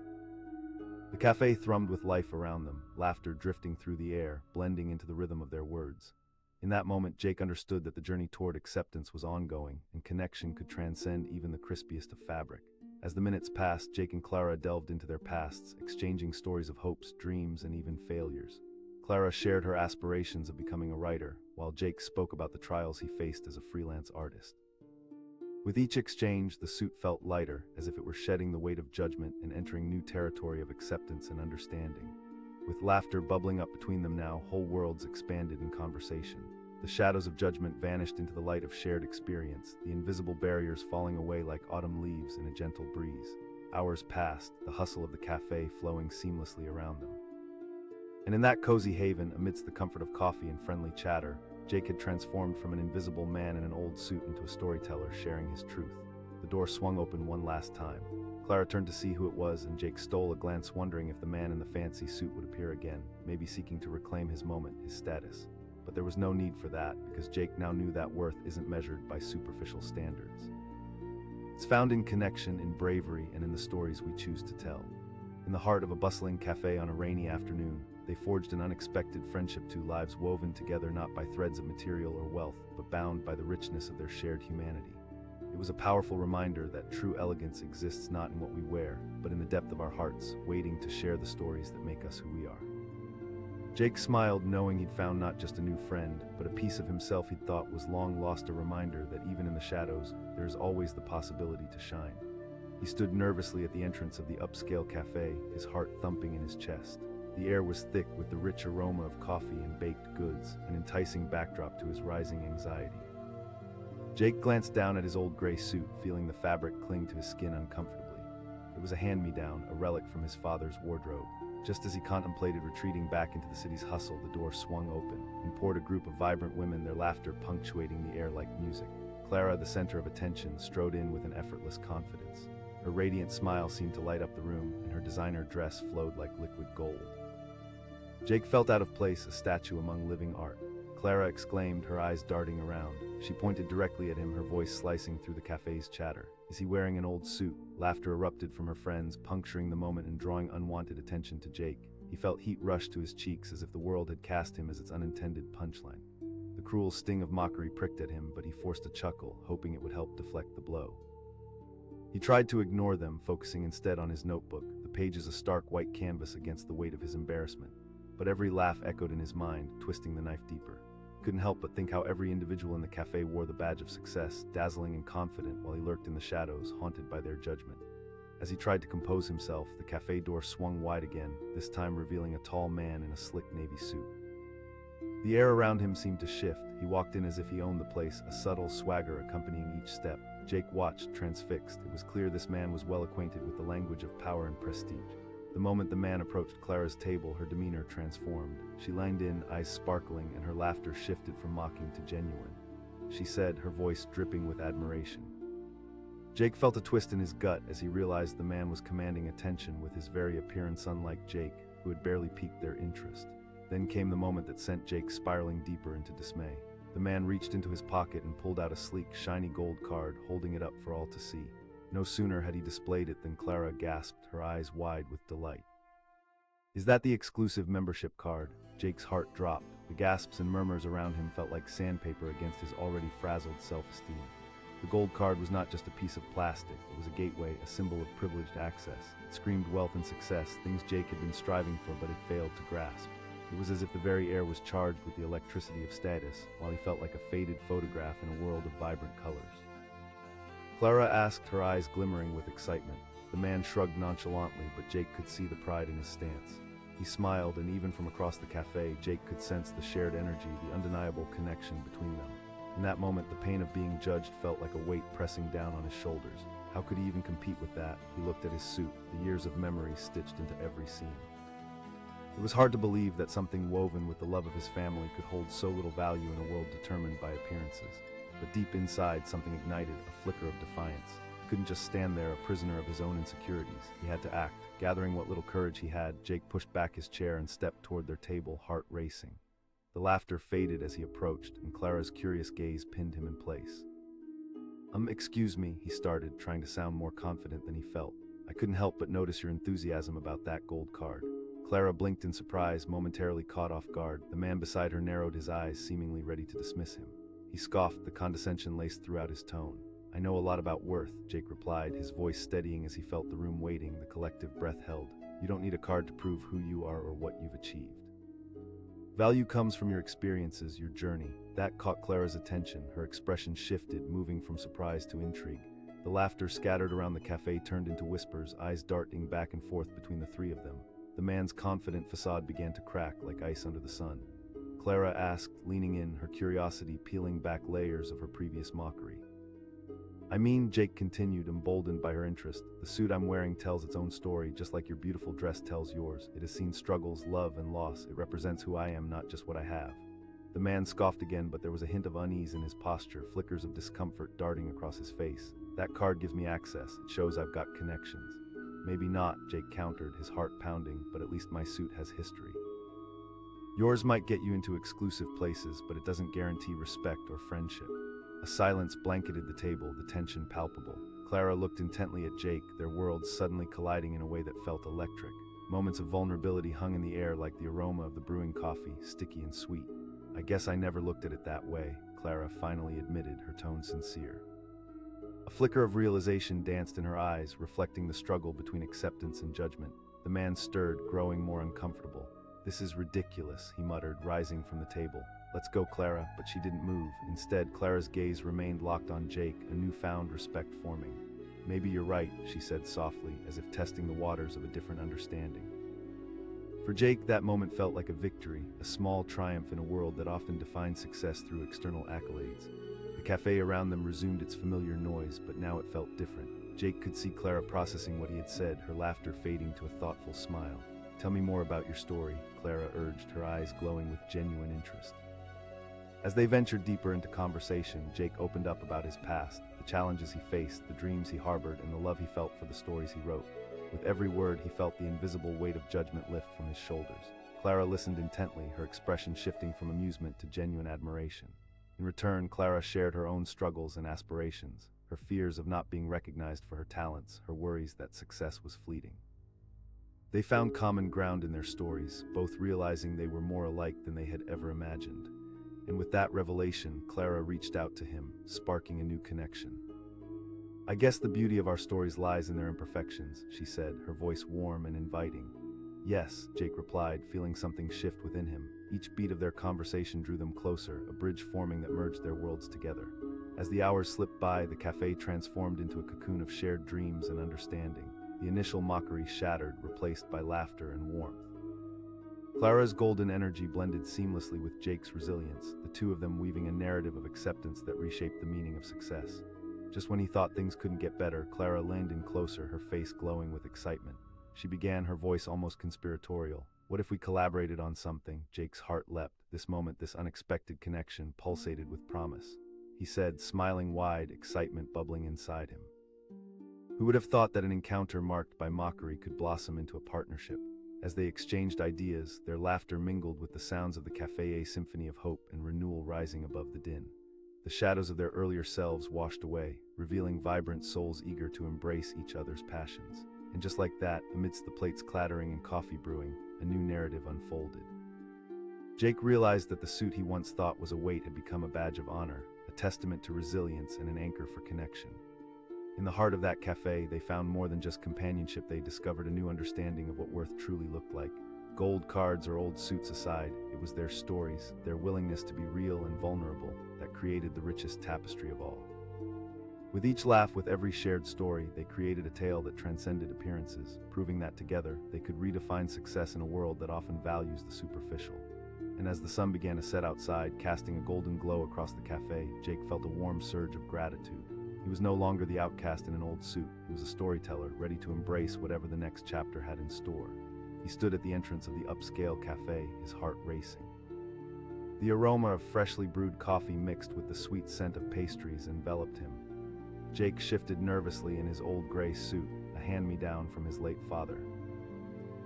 The cafe thrummed with life around them, laughter drifting through the air, blending into the rhythm of their words. In that moment, Jake understood that the journey toward acceptance was ongoing, and connection could transcend even the crispiest of fabric. As the minutes passed, Jake and Clara delved into their pasts, exchanging stories of hopes, dreams, and even failures. Clara shared her aspirations of becoming a writer, while Jake spoke about the trials he faced as a freelance artist. With each exchange, the suit felt lighter, as if it were shedding the weight of judgment and entering new territory of acceptance and understanding. With laughter bubbling up between them now, whole worlds expanded in conversation. The shadows of judgment vanished into the light of shared experience, the invisible barriers falling away like autumn leaves in a gentle breeze. Hours passed, the hustle of the cafe flowing seamlessly around them. And in that cozy haven, amidst the comfort of coffee and friendly chatter, Jake had transformed from an invisible man in an old suit into a storyteller sharing his truth. The door swung open one last time. Clara turned to see who it was, and Jake stole a glance, wondering if the man in the fancy suit would appear again, maybe seeking to reclaim his moment, his status. But there was no need for that, because Jake now knew that worth isn't measured by superficial standards. It's found in connection, in bravery, and in the stories we choose to tell. In the heart of a bustling cafe on a rainy afternoon, they forged an unexpected friendship, two lives woven together not by threads of material or wealth, but bound by the richness of their shared humanity. It was a powerful reminder that true elegance exists not in what we wear, but in the depth of our hearts, waiting to share the stories that make us who we are. Jake smiled, knowing he'd found not just a new friend, but a piece of himself he'd thought was long lost, a reminder that even in the shadows, there is always the possibility to shine. He stood nervously at the entrance of the upscale cafe, his heart thumping in his chest. The air was thick with the rich aroma of coffee and baked goods, an enticing backdrop to his rising anxiety. Jake glanced down at his old gray suit, feeling the fabric cling to his skin uncomfortably. It was a hand-me-down, a relic from his father's wardrobe. Just as he contemplated retreating back into the city's hustle, the door swung open, and poured a group of vibrant women, their laughter punctuating the air like music. Clara, the center of attention, strode in with an effortless confidence. Her radiant smile seemed to light up the room, and her designer dress flowed like liquid gold. Jake felt out of place, a statue among living art. Clara exclaimed, her eyes darting around. She pointed directly at him, her voice slicing through the cafe's chatter. Is he wearing an old suit? Laughter erupted from her friends, puncturing the moment and drawing unwanted attention to Jake. He felt heat rush to his cheeks, as if the world had cast him as its unintended punchline. The cruel sting of mockery pricked at him, but he forced a chuckle, hoping it would help deflect the blow. He tried to ignore them, focusing instead on his notebook, the pages a stark white canvas against the weight of his embarrassment. But every laugh echoed in his mind, twisting the knife deeper. Couldn't help but think how every individual in the cafe wore the badge of success, dazzling and confident, while he lurked in the shadows, haunted by their judgment. As he tried to compose himself, the cafe door swung wide again, this time revealing a tall man in a slick navy suit. The air around him seemed to shift. He walked in as if he owned the place, a subtle swagger accompanying each step. Jake watched, transfixed. It was clear this man was well acquainted with the language of power and prestige. The moment the man approached Clara's table, her demeanor transformed. She leaned in, eyes sparkling, and her laughter shifted from mocking to genuine. She said, her voice dripping with admiration. Jake felt a twist in his gut as he realized the man was commanding attention with his very appearance unlike Jake, who had barely piqued their interest. Then came the moment that sent Jake spiraling deeper into dismay. The man reached into his pocket and pulled out a sleek, shiny gold card, holding it up for all to see. No sooner had he displayed it than Clara gasped, her eyes wide with delight. Is that the exclusive membership card? Jake's heart dropped. The gasps and murmurs around him felt like sandpaper against his already frazzled self-esteem. The gold card was not just a piece of plastic. It was a gateway, a symbol of privileged access. It screamed wealth and success, things Jake had been striving for but had failed to grasp. It was as if the very air was charged with the electricity of status, while he felt like a faded photograph in a world of vibrant colors. Clara asked, her eyes glimmering with excitement. The man shrugged nonchalantly, but Jake could see the pride in his stance. He smiled, and even from across the cafe, Jake could sense the shared energy, the undeniable connection between them. In that moment, the pain of being judged felt like a weight pressing down on his shoulders. How could he even compete with that? He looked at his suit, the years of memory stitched into every seam. It was hard to believe that something woven with the love of his family could hold so little value in a world determined by appearances. But deep inside, something ignited, a flicker of defiance. He couldn't just stand there, a prisoner of his own insecurities. He had to act. Gathering what little courage he had, Jake pushed back his chair and stepped toward their table, heart racing. The laughter faded as he approached, and Clara's curious gaze pinned him in place. Excuse me," he started, trying to sound more confident than he felt. "I couldn't help but notice your enthusiasm about that gold card." Clara blinked in surprise, momentarily caught off guard. The man beside her narrowed his eyes, seemingly ready to dismiss him. He scoffed, the condescension laced throughout his tone. "I know a lot about worth," Jake replied, his voice steadying as he felt the room waiting, the collective breath held. "You don't need a card to prove who you are or what you've achieved. Value comes from your experiences, your journey." That caught Clara's attention. Her expression shifted, moving from surprise to intrigue. The laughter scattered around the cafe turned into whispers, eyes darting back and forth between the three of them. The man's confident facade began to crack like ice under the sun. Clara asked, leaning in, her curiosity peeling back layers of her previous mockery. "I mean," Jake continued, emboldened by her interest, "the suit I'm wearing tells its own story, just like your beautiful dress tells yours. It has seen struggles, love, and loss. It represents who I am, not just what I have." The man scoffed again, but there was a hint of unease in his posture, flickers of discomfort darting across his face. "That card gives me access. It shows I've got connections." "Maybe not," Jake countered, his heart pounding, "but at least my suit has history. Yours might get you into exclusive places, but it doesn't guarantee respect or friendship." A silence blanketed the table, the tension palpable. Clara looked intently at Jake, their worlds suddenly colliding in a way that felt electric. Moments of vulnerability hung in the air like the aroma of the brewing coffee, sticky and sweet. "I guess I never looked at it that way," Clara finally admitted, her tone sincere. A flicker of realization danced in her eyes, reflecting the struggle between acceptance and judgment. The man stirred, growing more uncomfortable. "This is ridiculous," he muttered, rising from the table. "Let's go, Clara," but she didn't move. Instead, Clara's gaze remained locked on Jake, a newfound respect forming. "Maybe you're right," she said softly, as if testing the waters of a different understanding. For Jake, that moment felt like a victory, a small triumph in a world that often defines success through external accolades. The cafe around them resumed its familiar noise, but now it felt different. Jake could see Clara processing what he had said, her laughter fading to a thoughtful smile. "Tell me more about your story," Clara urged, her eyes glowing with genuine interest. As they ventured deeper into conversation, Jake opened up about his past, the challenges he faced, the dreams he harbored, and the love he felt for the stories he wrote. With every word, he felt the invisible weight of judgment lift from his shoulders. Clara listened intently, her expression shifting from amusement to genuine admiration. In return, Clara shared her own struggles and aspirations, her fears of not being recognized for her talents, her worries that success was fleeting. They found common ground in their stories, both realizing they were more alike than they had ever imagined. And with that revelation, Clara reached out to him, sparking a new connection. "I guess the beauty of our stories lies in their imperfections," she said, her voice warm and inviting. "Yes," Jake replied, feeling something shift within him. Each beat of their conversation drew them closer, a bridge forming that merged their worlds together. As the hours slipped by, the cafe transformed into a cocoon of shared dreams and understanding. The initial mockery shattered, replaced by laughter and warmth. Clara's golden energy blended seamlessly with Jake's resilience, the two of them weaving a narrative of acceptance that reshaped the meaning of success. Just when he thought things couldn't get better, Clara leaned in closer, her face glowing with excitement. She began, her voice almost conspiratorial. "What if we collaborated on something?" Jake's heart leapt. This moment, this unexpected connection, pulsated with promise. He said, smiling wide, excitement bubbling inside him. Who would have thought that an encounter marked by mockery could blossom into a partnership? As they exchanged ideas, their laughter mingled with the sounds of the cafe, a symphony of hope and renewal rising above the din. The shadows of their earlier selves washed away, revealing vibrant souls eager to embrace each other's passions. And just like that, amidst the plates clattering and coffee brewing, a new narrative unfolded. Jake realized that the suit he once thought was a weight had become a badge of honor, a testament to resilience and an anchor for connection. In the heart of that cafe, they found more than just companionship. They discovered a new understanding of what worth truly looked like. Gold cards or old suits aside, it was their stories, their willingness to be real and vulnerable, that created the richest tapestry of all. With each laugh, with every shared story, they created a tale that transcended appearances, proving that together, they could redefine success in a world that often values the superficial. And as the sun began to set outside, casting a golden glow across the cafe, Jake felt a warm surge of gratitude. He was no longer the outcast in an old suit. He was a storyteller, ready to embrace whatever the next chapter had in store. He stood at the entrance of the upscale cafe, his heart racing. The aroma of freshly brewed coffee mixed with the sweet scent of pastries enveloped him. Jake shifted nervously in his old gray suit, a hand-me-down from his late father.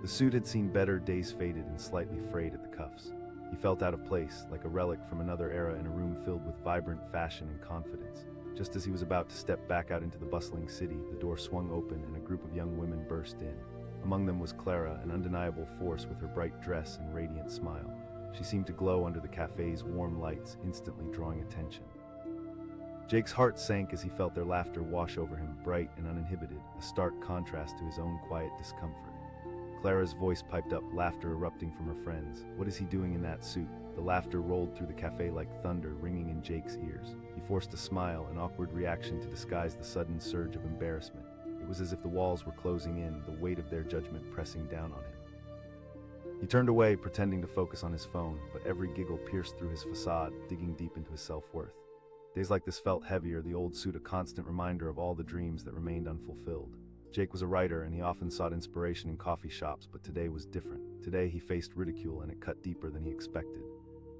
The suit had seen better days, faded and slightly frayed at the cuffs. He felt out of place, like a relic from another era in a room filled with vibrant fashion and confidence. Just as he was about to step back out into the bustling city, the door swung open and a group of young women burst in. Among them was Clara, an undeniable force with her bright dress and radiant smile. She seemed to glow under the cafe's warm lights, instantly drawing attention. Jake's heart sank as he felt their laughter wash over him, bright and uninhibited, a stark contrast to his own quiet discomfort. Clara's voice piped up, laughter erupting from her friends. "What is he doing in that suit?" The laughter rolled through the cafe like thunder, ringing in Jake's ears. He forced a smile, an awkward reaction to disguise the sudden surge of embarrassment. It was as if the walls were closing in, the weight of their judgment pressing down on him. He turned away, pretending to focus on his phone, but every giggle pierced through his facade, digging deep into his self-worth. Days like this felt heavier, the old suit a constant reminder of all the dreams that remained unfulfilled. Jake was a writer, and he often sought inspiration in coffee shops, but today was different. Today he faced ridicule, and it cut deeper than he expected.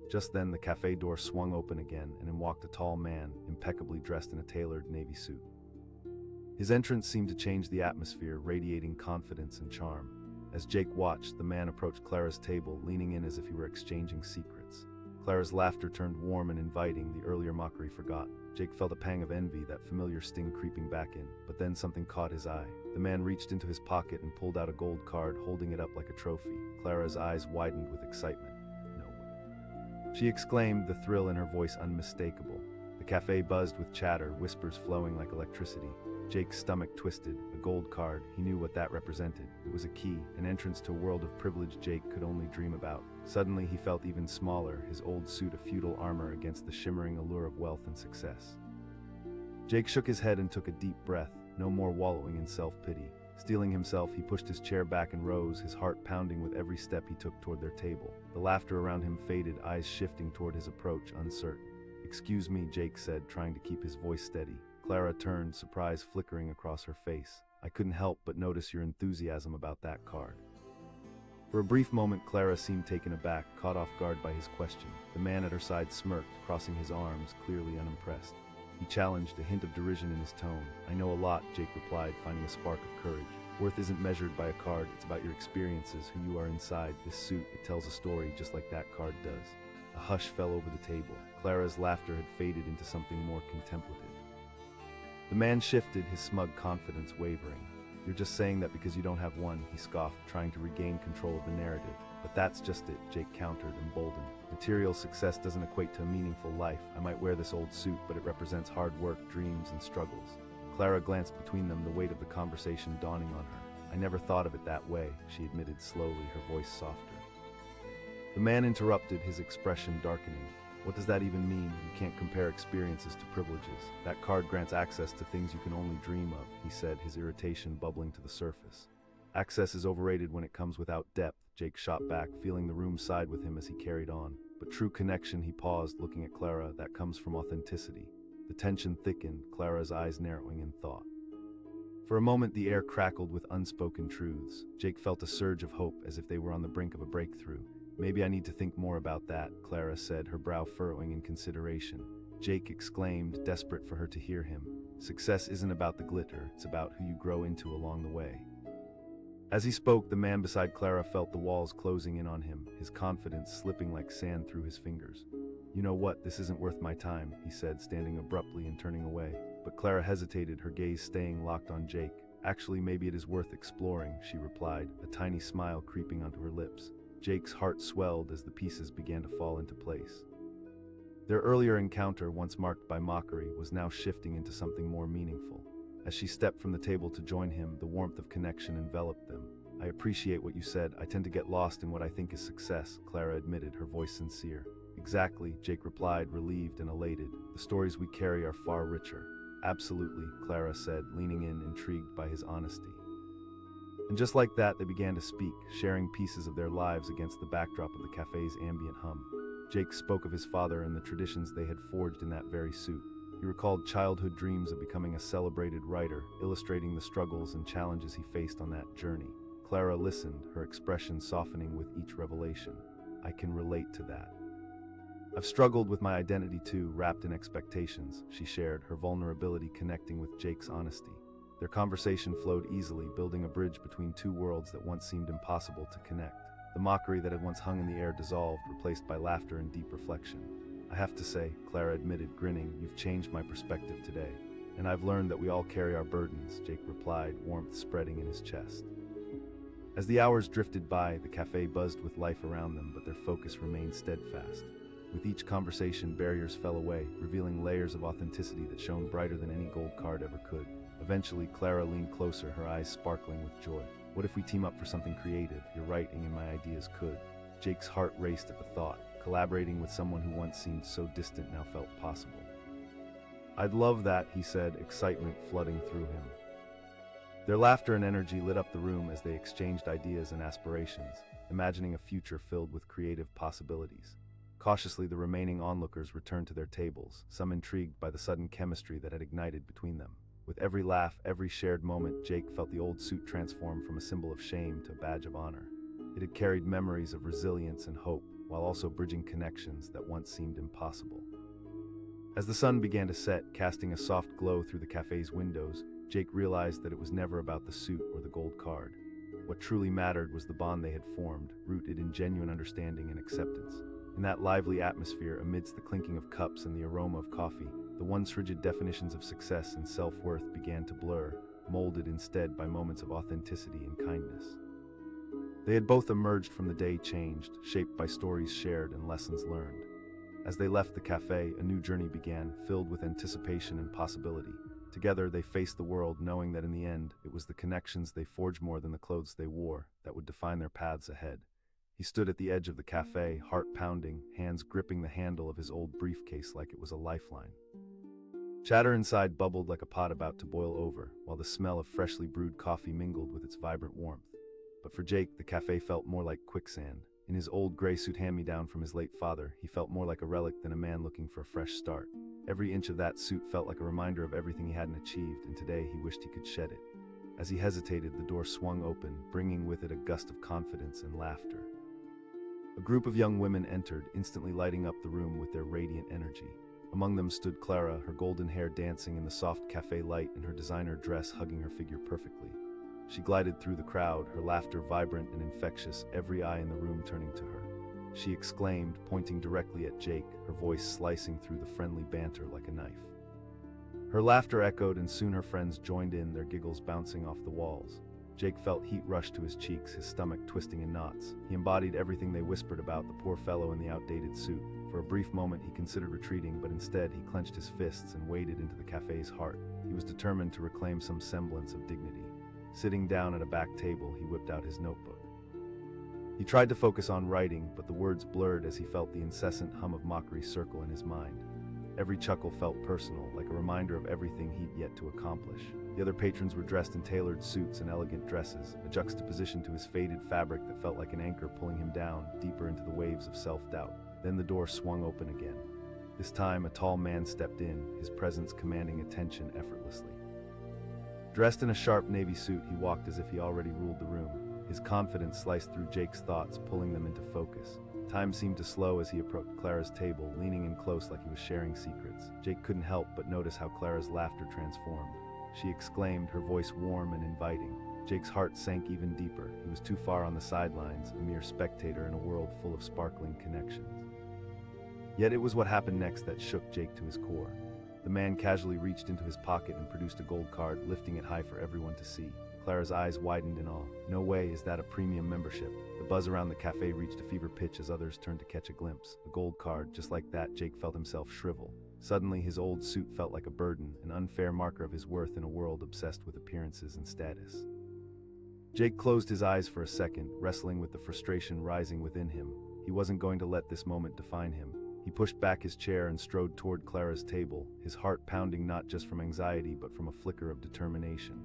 Just then, the cafe door swung open again, and in walked a tall man, impeccably dressed in a tailored navy suit. His entrance seemed to change the atmosphere, radiating confidence and charm. As Jake watched, the man approached Clara's table, leaning in as if he were exchanging secrets. Clara's laughter turned warm and inviting, the earlier mockery forgot. Jake felt a pang of envy, that familiar sting creeping back in, but then something caught his eye. The man reached into his pocket and pulled out a gold card, holding it up like a trophy. Clara's eyes widened with excitement. "No," she exclaimed, the thrill in her voice unmistakable. The cafe buzzed with chatter, whispers flowing like electricity. Jake's stomach twisted. A gold card, he knew what that represented. It was a key, an entrance to a world of privilege Jake could only dream about. Suddenly he felt even smaller, his old suit a feudal armor against the shimmering allure of wealth and success. Jake shook his head and took a deep breath, no more wallowing in self-pity. Steeling himself, he pushed his chair back and rose, his heart pounding with every step he took toward their table. The laughter around him faded, eyes shifting toward his approach, uncertain. "Excuse me," Jake said, trying to keep his voice steady. Clara turned, surprise flickering across her face. "I couldn't help but notice your enthusiasm about that card." For a brief moment, Clara seemed taken aback, caught off guard by his question. The man at her side smirked, crossing his arms, clearly unimpressed. He challenged, a hint of derision in his tone. "I know a lot," Jake replied, finding a spark of courage. "Worth isn't measured by a card, it's about your experiences, who you are inside. This suit, it tells a story just like that card does." A hush fell over the table. Clara's laughter had faded into something more contemplative. The man shifted, his smug confidence wavering. "You're just saying that because you don't have one," he scoffed, trying to regain control of the narrative. "But that's just it," Jake countered, emboldened. "Material success doesn't equate to a meaningful life. I might wear this old suit, but it represents hard work, dreams, and struggles." Clara glanced between them, the weight of the conversation dawning on her. "I never thought of it that way," she admitted slowly, her voice softer. The man interrupted, his expression darkening. "What does that even mean? You can't compare experiences to privileges. That card grants access to things you can only dream of," he said, his irritation bubbling to the surface. "Access is overrated when it comes without depth," Jake shot back, feeling the room side with him as he carried on. "But true connection," he paused, looking at Clara, "that comes from authenticity." The tension thickened, Clara's eyes narrowing in thought. For a moment, the air crackled with unspoken truths. Jake felt a surge of hope, as if they were on the brink of a breakthrough. "Maybe I need to think more about that," Clara said, her brow furrowing in consideration. Jake exclaimed, desperate for her to hear him. "Success isn't about the glitter, it's about who you grow into along the way." As he spoke, the man beside Clara felt the walls closing in on him, his confidence slipping like sand through his fingers. "You know what, this isn't worth my time," he said, standing abruptly and turning away. But Clara hesitated, her gaze staying locked on Jake. "Actually, maybe it is worth exploring," she replied, a tiny smile creeping onto her lips. Jake's heart swelled as the pieces began to fall into place. Their earlier encounter, once marked by mockery, was now shifting into something more meaningful. As she stepped from the table to join him, the warmth of connection enveloped them. "I appreciate what you said. I tend to get lost in what I think is success," Clara admitted, her voice sincere. "Exactly," Jake replied, relieved and elated. "The stories we carry are far richer." "Absolutely," Clara said, leaning in, intrigued by his honesty. And just like that, they began to speak, sharing pieces of their lives against the backdrop of the cafe's ambient hum. Jake spoke of his father and the traditions they had forged in that very suit. He recalled childhood dreams of becoming a celebrated writer, illustrating the struggles and challenges he faced on that journey. Clara listened, her expression softening with each revelation. "I can relate to that. I've struggled with my identity too, wrapped in expectations," she shared, her vulnerability connecting with Jake's honesty. Their conversation flowed easily, building a bridge between two worlds that once seemed impossible to connect. The mockery that had once hung in the air dissolved, replaced by laughter and deep reflection. "I have to say," Clara admitted, grinning, "you've changed my perspective today. And I've learned that we all carry our burdens," Jake replied, warmth spreading in his chest. As the hours drifted by, the cafe buzzed with life around them, but their focus remained steadfast. With each conversation, barriers fell away, revealing layers of authenticity that shone brighter than any gold card ever could. Eventually, Clara leaned closer, her eyes sparkling with joy. "What if we team up for something creative? Your writing and my ideas could." Jake's heart raced at the thought. Collaborating with someone who once seemed so distant now felt possible. "I'd love that," he said, excitement flooding through him. Their laughter and energy lit up the room as they exchanged ideas and aspirations, imagining a future filled with creative possibilities. Cautiously, the remaining onlookers returned to their tables, some intrigued by the sudden chemistry that had ignited between them. With every laugh, every shared moment, Jake felt the old suit transform from a symbol of shame to a badge of honor. It had carried memories of resilience and hope, while also bridging connections that once seemed impossible. As the sun began to set, casting a soft glow through the cafe's windows, Jake realized that it was never about the suit or the gold card. What truly mattered was the bond they had formed, rooted in genuine understanding and acceptance. In that lively atmosphere, amidst the clinking of cups and the aroma of coffee, the once rigid definitions of success and self-worth began to blur, molded instead by moments of authenticity and kindness. They had both emerged from the day changed, shaped by stories shared and lessons learned. As they left the cafe, a new journey began, filled with anticipation and possibility. Together, they faced the world, knowing that in the end, it was the connections they forged more than the clothes they wore that would define their paths ahead. He stood at the edge of the cafe, heart pounding, hands gripping the handle of his old briefcase like it was a lifeline. Chatter inside bubbled like a pot about to boil over, while the smell of freshly brewed coffee mingled with its vibrant warmth. But for Jake, the cafe felt more like quicksand. In his old gray suit hand-me-down from his late father, he felt more like a relic than a man looking for a fresh start. Every inch of that suit felt like a reminder of everything he hadn't achieved, and today he wished he could shed it. As he hesitated, the door swung open, bringing with it a gust of confidence and laughter. A group of young women entered, instantly lighting up the room with their radiant energy. Among them stood Clara, her golden hair dancing in the soft cafe light and her designer dress hugging her figure perfectly. She glided through the crowd, her laughter vibrant and infectious, every eye in the room turning to her. She exclaimed, pointing directly at Jake, her voice slicing through the friendly banter like a knife. Her laughter echoed, and soon her friends joined in, their giggles bouncing off the walls. Jake felt heat rush to his cheeks, his stomach twisting in knots. He embodied everything they whispered about the poor fellow in the outdated suit. For a brief moment he considered retreating, but instead he clenched his fists and waded into the cafe's heart. He was determined to reclaim some semblance of dignity. Sitting down at a back table, he whipped out his notebook. He tried to focus on writing, but the words blurred as he felt the incessant hum of mockery circle in his mind. Every chuckle felt personal, like a reminder of everything he'd yet to accomplish. The other patrons were dressed in tailored suits and elegant dresses, a juxtaposition to his faded fabric that felt like an anchor pulling him down, deeper into the waves of self-doubt. Then the door swung open again. This time, a tall man stepped in, his presence commanding attention effortlessly. Dressed in a sharp navy suit, he walked as if he already ruled the room. His confidence sliced through Jake's thoughts, pulling them into focus. Time seemed to slow as he approached Clara's table, leaning in close like he was sharing secrets. Jake couldn't help but notice how Clara's laughter transformed. She exclaimed, her voice warm and inviting. Jake's heart sank even deeper. He was too far on the sidelines, a mere spectator in a world full of sparkling connections. Yet it was what happened next that shook Jake to his core. The man casually reached into his pocket and produced a gold card, lifting it high for everyone to see. Clara's eyes widened in awe. No way, is that a premium membership? The buzz around the cafe reached a fever pitch as others turned to catch a glimpse. A gold card, just like that, Jake felt himself shrivel. Suddenly, his old suit felt like a burden, an unfair marker of his worth in a world obsessed with appearances and status. Jake closed his eyes for a second, wrestling with the frustration rising within him. He wasn't going to let this moment define him. He pushed back his chair and strode toward Clara's table, his heart pounding not just from anxiety but from a flicker of determination.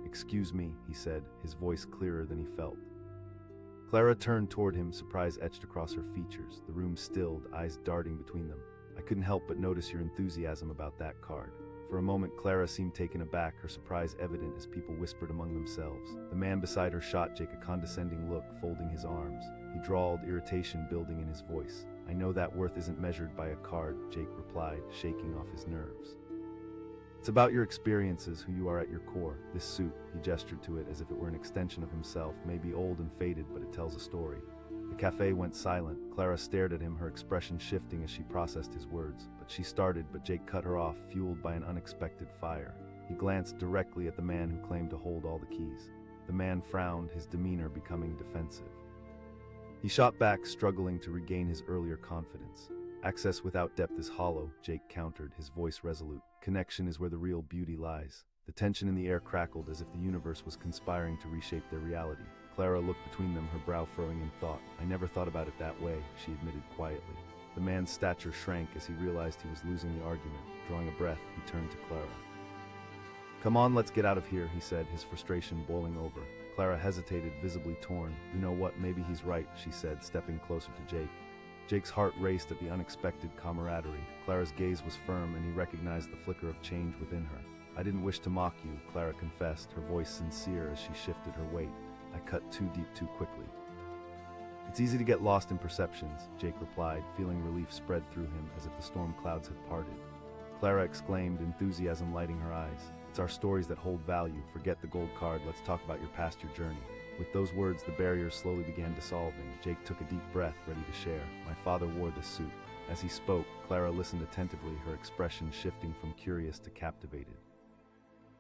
"Excuse me," he said, his voice clearer than he felt. Clara turned toward him, surprise etched across her features. The room stilled, eyes darting between them. "I couldn't help but notice your enthusiasm about that card." For a moment, Clara seemed taken aback, her surprise evident as people whispered among themselves. The man beside her shot Jake a condescending look, folding his arms. He drawled, irritation building in his voice. "I know that worth isn't measured by a card," Jake replied, shaking off his nerves. "It's about your experiences, who you are at your core. This suit," he gestured to it as if it were an extension of himself, may be old and faded, but it tells a story. The cafe went silent. Clara stared at him, her expression shifting as she processed his words. She started, but Jake cut her off, fueled by an unexpected fire. He glanced directly at the man who claimed to hold all the keys. The man frowned, his demeanor becoming defensive. He shot back, struggling to regain his earlier confidence. "Access without depth is hollow," Jake countered, his voice resolute. "Connection is where the real beauty lies." The tension in the air crackled as if the universe was conspiring to reshape their reality. Clara looked between them, her brow furrowing in thought. "I never thought about it that way," she admitted quietly. The man's stature shrank as he realized he was losing the argument. Drawing a breath, he turned to Clara. "Come on, let's get out of here," he said, his frustration boiling over. Clara hesitated, visibly torn. "You know what, maybe he's right," she said, stepping closer to Jake. Jake's heart raced at the unexpected camaraderie. Clara's gaze was firm, and he recognized the flicker of change within her. "I didn't wish to mock you," Clara confessed, her voice sincere as she shifted her weight. "I cut too deep too quickly." "It's easy to get lost in perceptions," Jake replied, feeling relief spread through him as if the storm clouds had parted. Clara exclaimed, enthusiasm lighting her eyes. "It's our stories that hold value. Forget the gold card, let's talk about your journey." With those words, the barriers slowly began dissolving. Jake took a deep breath, ready to share. "My father wore this suit." As he spoke, Clara listened attentively, her expression shifting from curious to captivated.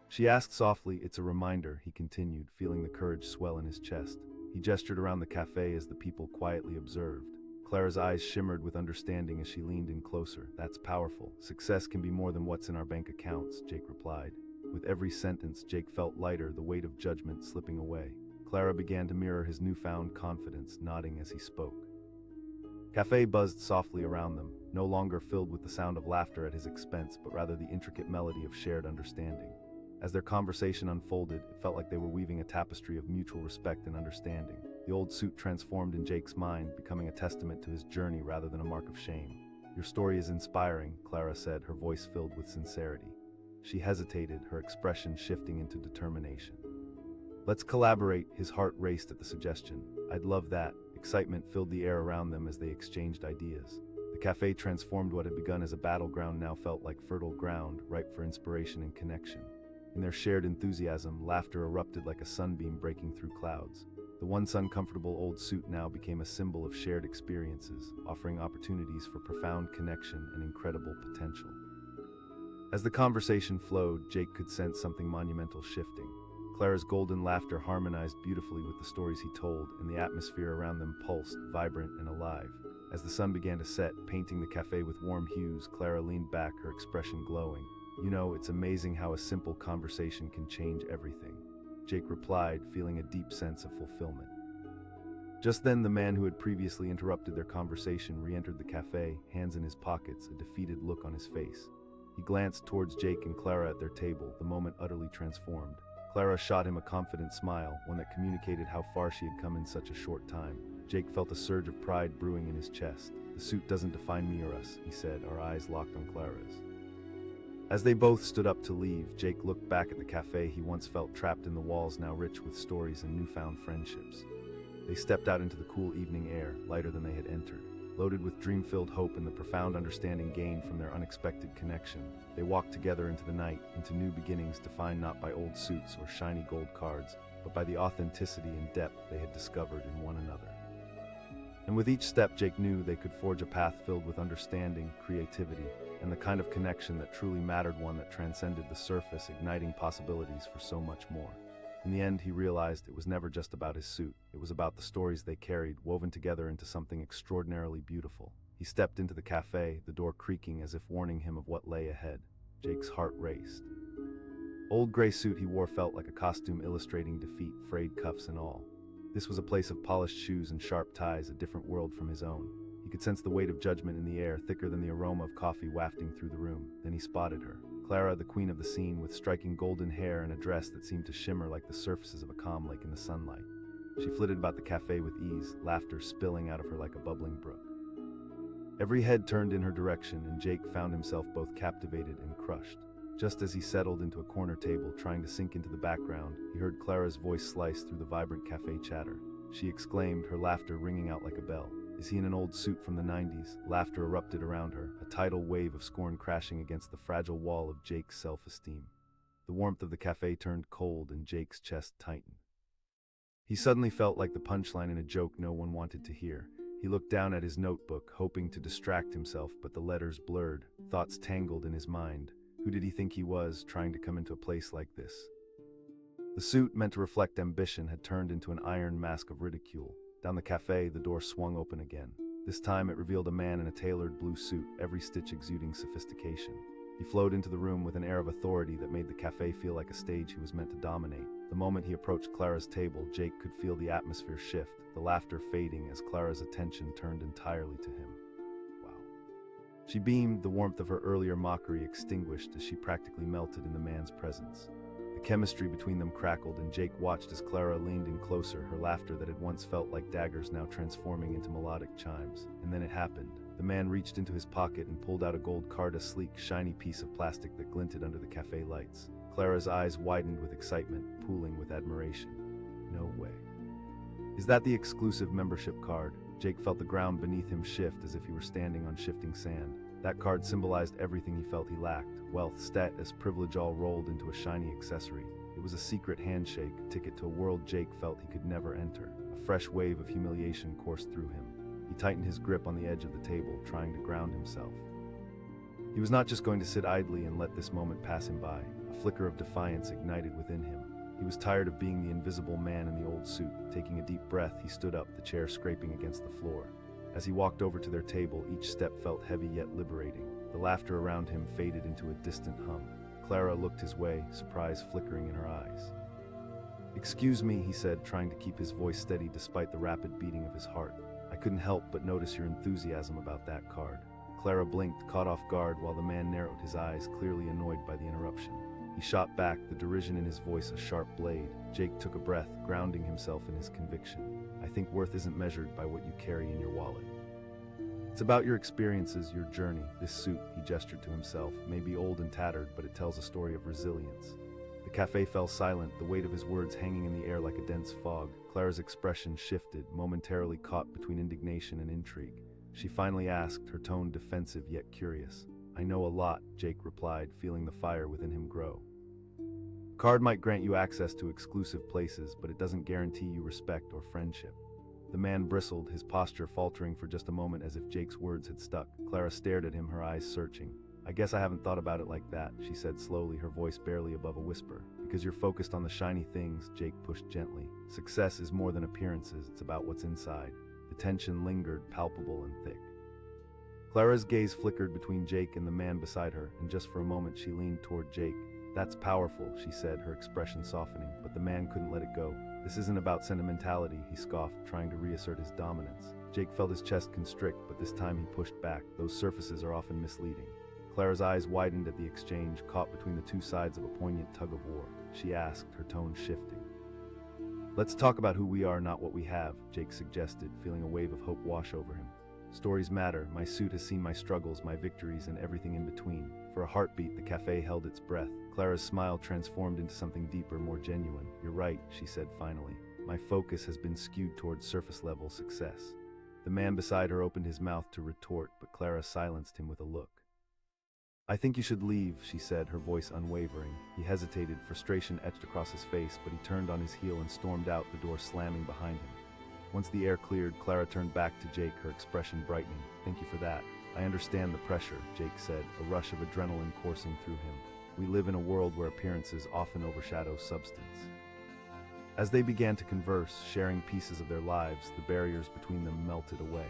She asked softly, "It's a reminder," he continued, feeling the courage swell in his chest. He gestured around the cafe as the people quietly observed. Clara's eyes shimmered with understanding as she leaned in closer. "That's powerful. Success can be more than what's in our bank accounts," Jake replied. With every sentence, Jake felt lighter, the weight of judgment slipping away. Clara began to mirror his newfound confidence, nodding as he spoke. Café buzzed softly around them, no longer filled with the sound of laughter at his expense, but rather the intricate melody of shared understanding. As their conversation unfolded, it felt like they were weaving a tapestry of mutual respect and understanding. The old suit transformed in Jake's mind, becoming a testament to his journey rather than a mark of shame. "Your story is inspiring," Clara said, her voice filled with sincerity. She hesitated, her expression shifting into determination. "Let's collaborate," his heart raced at the suggestion. "I'd love that." Excitement filled the air around them as they exchanged ideas. The cafe transformed what had begun as a battleground now felt like fertile ground, ripe for inspiration and connection. In their shared enthusiasm, laughter erupted like a sunbeam breaking through clouds. The once uncomfortable old suit now became a symbol of shared experiences, offering opportunities for profound connection and incredible potential. As the conversation flowed, Jake could sense something monumental shifting. Clara's golden laughter harmonized beautifully with the stories he told, and the atmosphere around them pulsed, vibrant and alive. As the sun began to set, painting the cafe with warm hues, Clara leaned back, her expression glowing. "You know, it's amazing how a simple conversation can change everything," Jake replied, feeling a deep sense of fulfillment. Just then, the man who had previously interrupted their conversation re-entered the cafe, hands in his pockets, a defeated look on his face. He glanced towards Jake and Clara at their table, the moment utterly transformed. Clara shot him a confident smile, one that communicated how far she had come in such a short time. Jake felt a surge of pride brewing in his chest. "The suit doesn't define me or us," he said, our eyes locked on Clara's. As they both stood up to leave, Jake looked back at the cafe he once felt trapped in the walls, now rich with stories and newfound friendships. They stepped out into the cool evening air, lighter than they had entered. Loaded with dream-filled hope and the profound understanding gained from their unexpected connection, they walked together into the night, into new beginnings defined not by old suits or shiny gold cards, but by the authenticity and depth they had discovered in one another. And with each step, Jake knew they could forge a path filled with understanding, creativity, and the kind of connection that truly mattered, one that transcended the surface, igniting possibilities for so much more. In the end, he realized it was never just about his suit. It was about the stories they carried, woven together into something extraordinarily beautiful. He stepped into the cafe, the door creaking as if warning him of what lay ahead. Jake's heart raced. Old gray suit he wore felt like a costume illustrating defeat, frayed cuffs and all. This was a place of polished shoes and sharp ties, a different world from his own. He could sense the weight of judgment in the air, thicker than the aroma of coffee wafting through the room. Then he spotted her. Clara, the queen of the scene, with striking golden hair and a dress that seemed to shimmer like the surfaces of a calm lake in the sunlight. She flitted about the cafe with ease, laughter spilling out of her like a bubbling brook. Every head turned in her direction, and Jake found himself both captivated and crushed. Just as he settled into a corner table, trying to sink into the background, he heard Clara's voice slice through the vibrant cafe chatter. She exclaimed, her laughter ringing out like a bell. "Is he in an old suit from the 90s? Laughter erupted around her, a tidal wave of scorn crashing against the fragile wall of Jake's self-esteem. The warmth of the cafe turned cold, and Jake's chest tightened. He suddenly felt like the punchline in a joke no one wanted to hear. He looked down at his notebook, hoping to distract himself, but the letters blurred, thoughts tangled in his mind. Who did he think he was, trying to come into a place like this? The suit, meant to reflect ambition, had turned into an iron mask of ridicule. Down the cafe, the door swung open again. This time it revealed a man in a tailored blue suit, every stitch exuding sophistication. He flowed into the room with an air of authority that made the cafe feel like a stage he was meant to dominate. The moment he approached Clara's table, Jake could feel the atmosphere shift, the laughter fading as Clara's attention turned entirely to him. Wow. She beamed, the warmth of her earlier mockery extinguished as she practically melted in the man's presence. The chemistry between them crackled, and Jake watched as Clara leaned in closer, her laughter that had once felt like daggers now transforming into melodic chimes. And then it happened. The man reached into his pocket and pulled out a gold card, a sleek, shiny piece of plastic that glinted under the cafe lights. Clara's eyes widened with excitement, pooling with admiration. No way. Is that the exclusive membership card? Jake felt the ground beneath him shift as if he were standing on shifting sand. That card symbolized everything he felt he lacked: wealth, status, privilege, all rolled into a shiny accessory. It was a secret handshake, a ticket to a world Jake felt he could never enter. A fresh wave of humiliation coursed through him. He tightened his grip on the edge of the table, trying to ground himself. He was not just going to sit idly and let this moment pass him by. A flicker of defiance ignited within him. He was tired of being the invisible man in the old suit. Taking a deep breath, he stood up, the chair scraping against the floor. As he walked over to their table, each step felt heavy yet liberating. The laughter around him faded into a distant hum. Clara looked his way, surprise flickering in her eyes. "Excuse me," he said, trying to keep his voice steady despite the rapid beating of his heart. "I couldn't help but notice your enthusiasm about that card." Clara blinked, caught off guard, while the man narrowed his eyes, clearly annoyed by the interruption. He shot back, the derision in his voice a sharp blade. Jake took a breath, grounding himself in his conviction. "I think worth isn't measured by what you carry in your wallet. It's about your experiences, your journey. This suit," he gestured to himself, "may be old and tattered, but it tells a story of resilience." The cafe fell silent, the weight of his words hanging in the air like a dense fog. Clara's expression shifted, momentarily caught between indignation and intrigue. She finally asked, her tone defensive yet curious. "I know a lot," Jake replied, feeling the fire within him grow. "Card might grant you access to exclusive places, but it doesn't guarantee you respect or friendship." The man bristled, his posture faltering for just a moment as if Jake's words had stuck. Clara stared at him, her eyes searching. "I guess I haven't thought about it like that," she said slowly, her voice barely above a whisper. "Because you're focused on the shiny things," Jake pushed gently. "Success is more than appearances, it's about what's inside." The tension lingered, palpable and thick. Clara's gaze flickered between Jake and the man beside her, and just for a moment she leaned toward Jake. "That's powerful," she said, her expression softening, but the man couldn't let it go. "This isn't about sentimentality," he scoffed, trying to reassert his dominance. Jake felt his chest constrict, but this time he pushed back. "Those surfaces are often misleading." Clara's eyes widened at the exchange, caught between the two sides of a poignant tug-of-war. She asked, her tone shifting. "Let's talk about who we are, not what we have," Jake suggested, feeling a wave of hope wash over him. "Stories matter. My suit has seen my struggles, my victories, and everything in between." For a heartbeat, the cafe held its breath. Clara's smile transformed into something deeper, more genuine. "You're right," she said finally. "My focus has been skewed towards surface-level success." The man beside her opened his mouth to retort, but Clara silenced him with a look. "I think you should leave," she said, her voice unwavering. He hesitated, frustration etched across his face, but he turned on his heel and stormed out, the door slamming behind him. Once the air cleared, Clara turned back to Jake, her expression brightening. "Thank you for that." "I understand the pressure," Jake said, a rush of adrenaline coursing through him. "We live in a world where appearances often overshadow substance." As they began to converse, sharing pieces of their lives, the barriers between them melted away.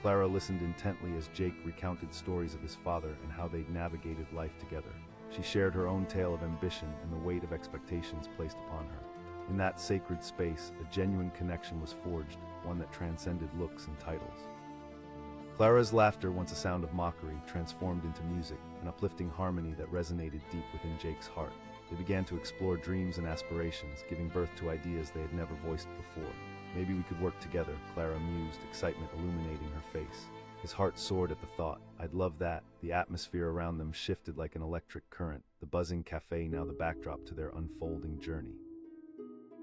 Clara listened intently as Jake recounted stories of his father and how they'd navigated life together. She shared her own tale of ambition and the weight of expectations placed upon her. In that sacred space, a genuine connection was forged, one that transcended looks and titles. Clara's laughter, once a sound of mockery, transformed into music, an uplifting harmony that resonated deep within Jake's heart. They began to explore dreams and aspirations, giving birth to ideas they had never voiced before. "Maybe we could work together," Clara mused, excitement illuminating her face. His heart soared at the thought. "I'd love that." The atmosphere around them shifted like an electric current, the buzzing cafe now the backdrop to their unfolding journey.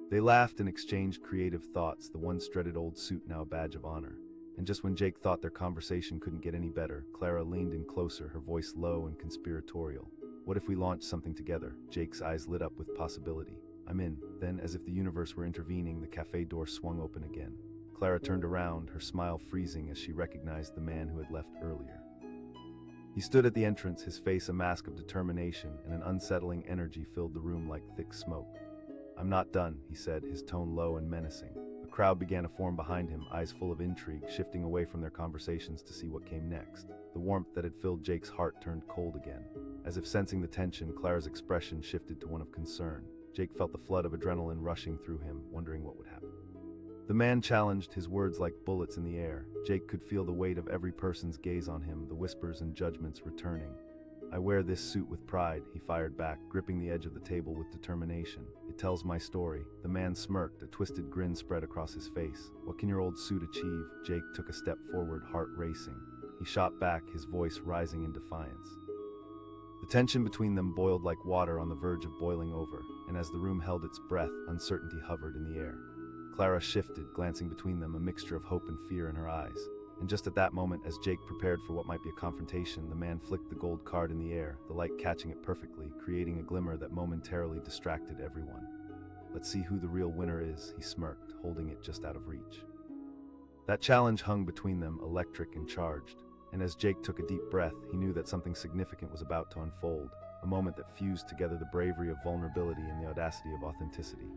They laughed and exchanged creative thoughts, the once dreaded old suit now a badge of honor. And just when Jake thought their conversation couldn't get any better, Clara leaned in closer, her voice low and conspiratorial. "What if we launched something together?" Jake's eyes lit up with possibility. "I'm in." Then, as if the universe were intervening, the cafe door swung open again. Clara turned around, her smile freezing as she recognized the man who had left earlier. He stood at the entrance, his face a mask of determination, and an unsettling energy filled the room like thick smoke. "I'm not done," he said, his tone low and menacing. A crowd began to form behind him, eyes full of intrigue, shifting away from their conversations to see what came next. The warmth that had filled Jake's heart turned cold again. As if sensing the tension, Clara's expression shifted to one of concern. Jake felt the flood of adrenaline rushing through him, wondering what would happen. The man challenged, his words like bullets in the air. Jake could feel the weight of every person's gaze on him, the whispers and judgments returning. "I wear this suit with pride," he fired back, gripping the edge of the table with determination. "It tells my story." The man smirked, a twisted grin spread across his face. "What can your old suit achieve?" Jake took a step forward, heart racing. He shot back, his voice rising in defiance. The tension between them boiled like water on the verge of boiling over, and as the room held its breath, uncertainty hovered in the air. Clara shifted, glancing between them, a mixture of hope and fear in her eyes. And just at that moment, as Jake prepared for what might be a confrontation, the man flicked the gold card in the air, the light catching it perfectly, creating a glimmer that momentarily distracted everyone. "Let's see who the real winner is," he smirked, holding it just out of reach. That challenge hung between them, electric and charged. And as Jake took a deep breath, he knew that something significant was about to unfold, a moment that fused together the bravery of vulnerability and the audacity of authenticity.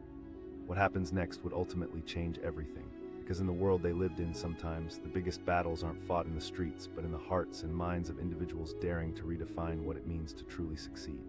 What happens next would ultimately change everything. Because in the world they lived in, sometimes the biggest battles aren't fought in the streets, but in the hearts and minds of individuals daring to redefine what it means to truly succeed.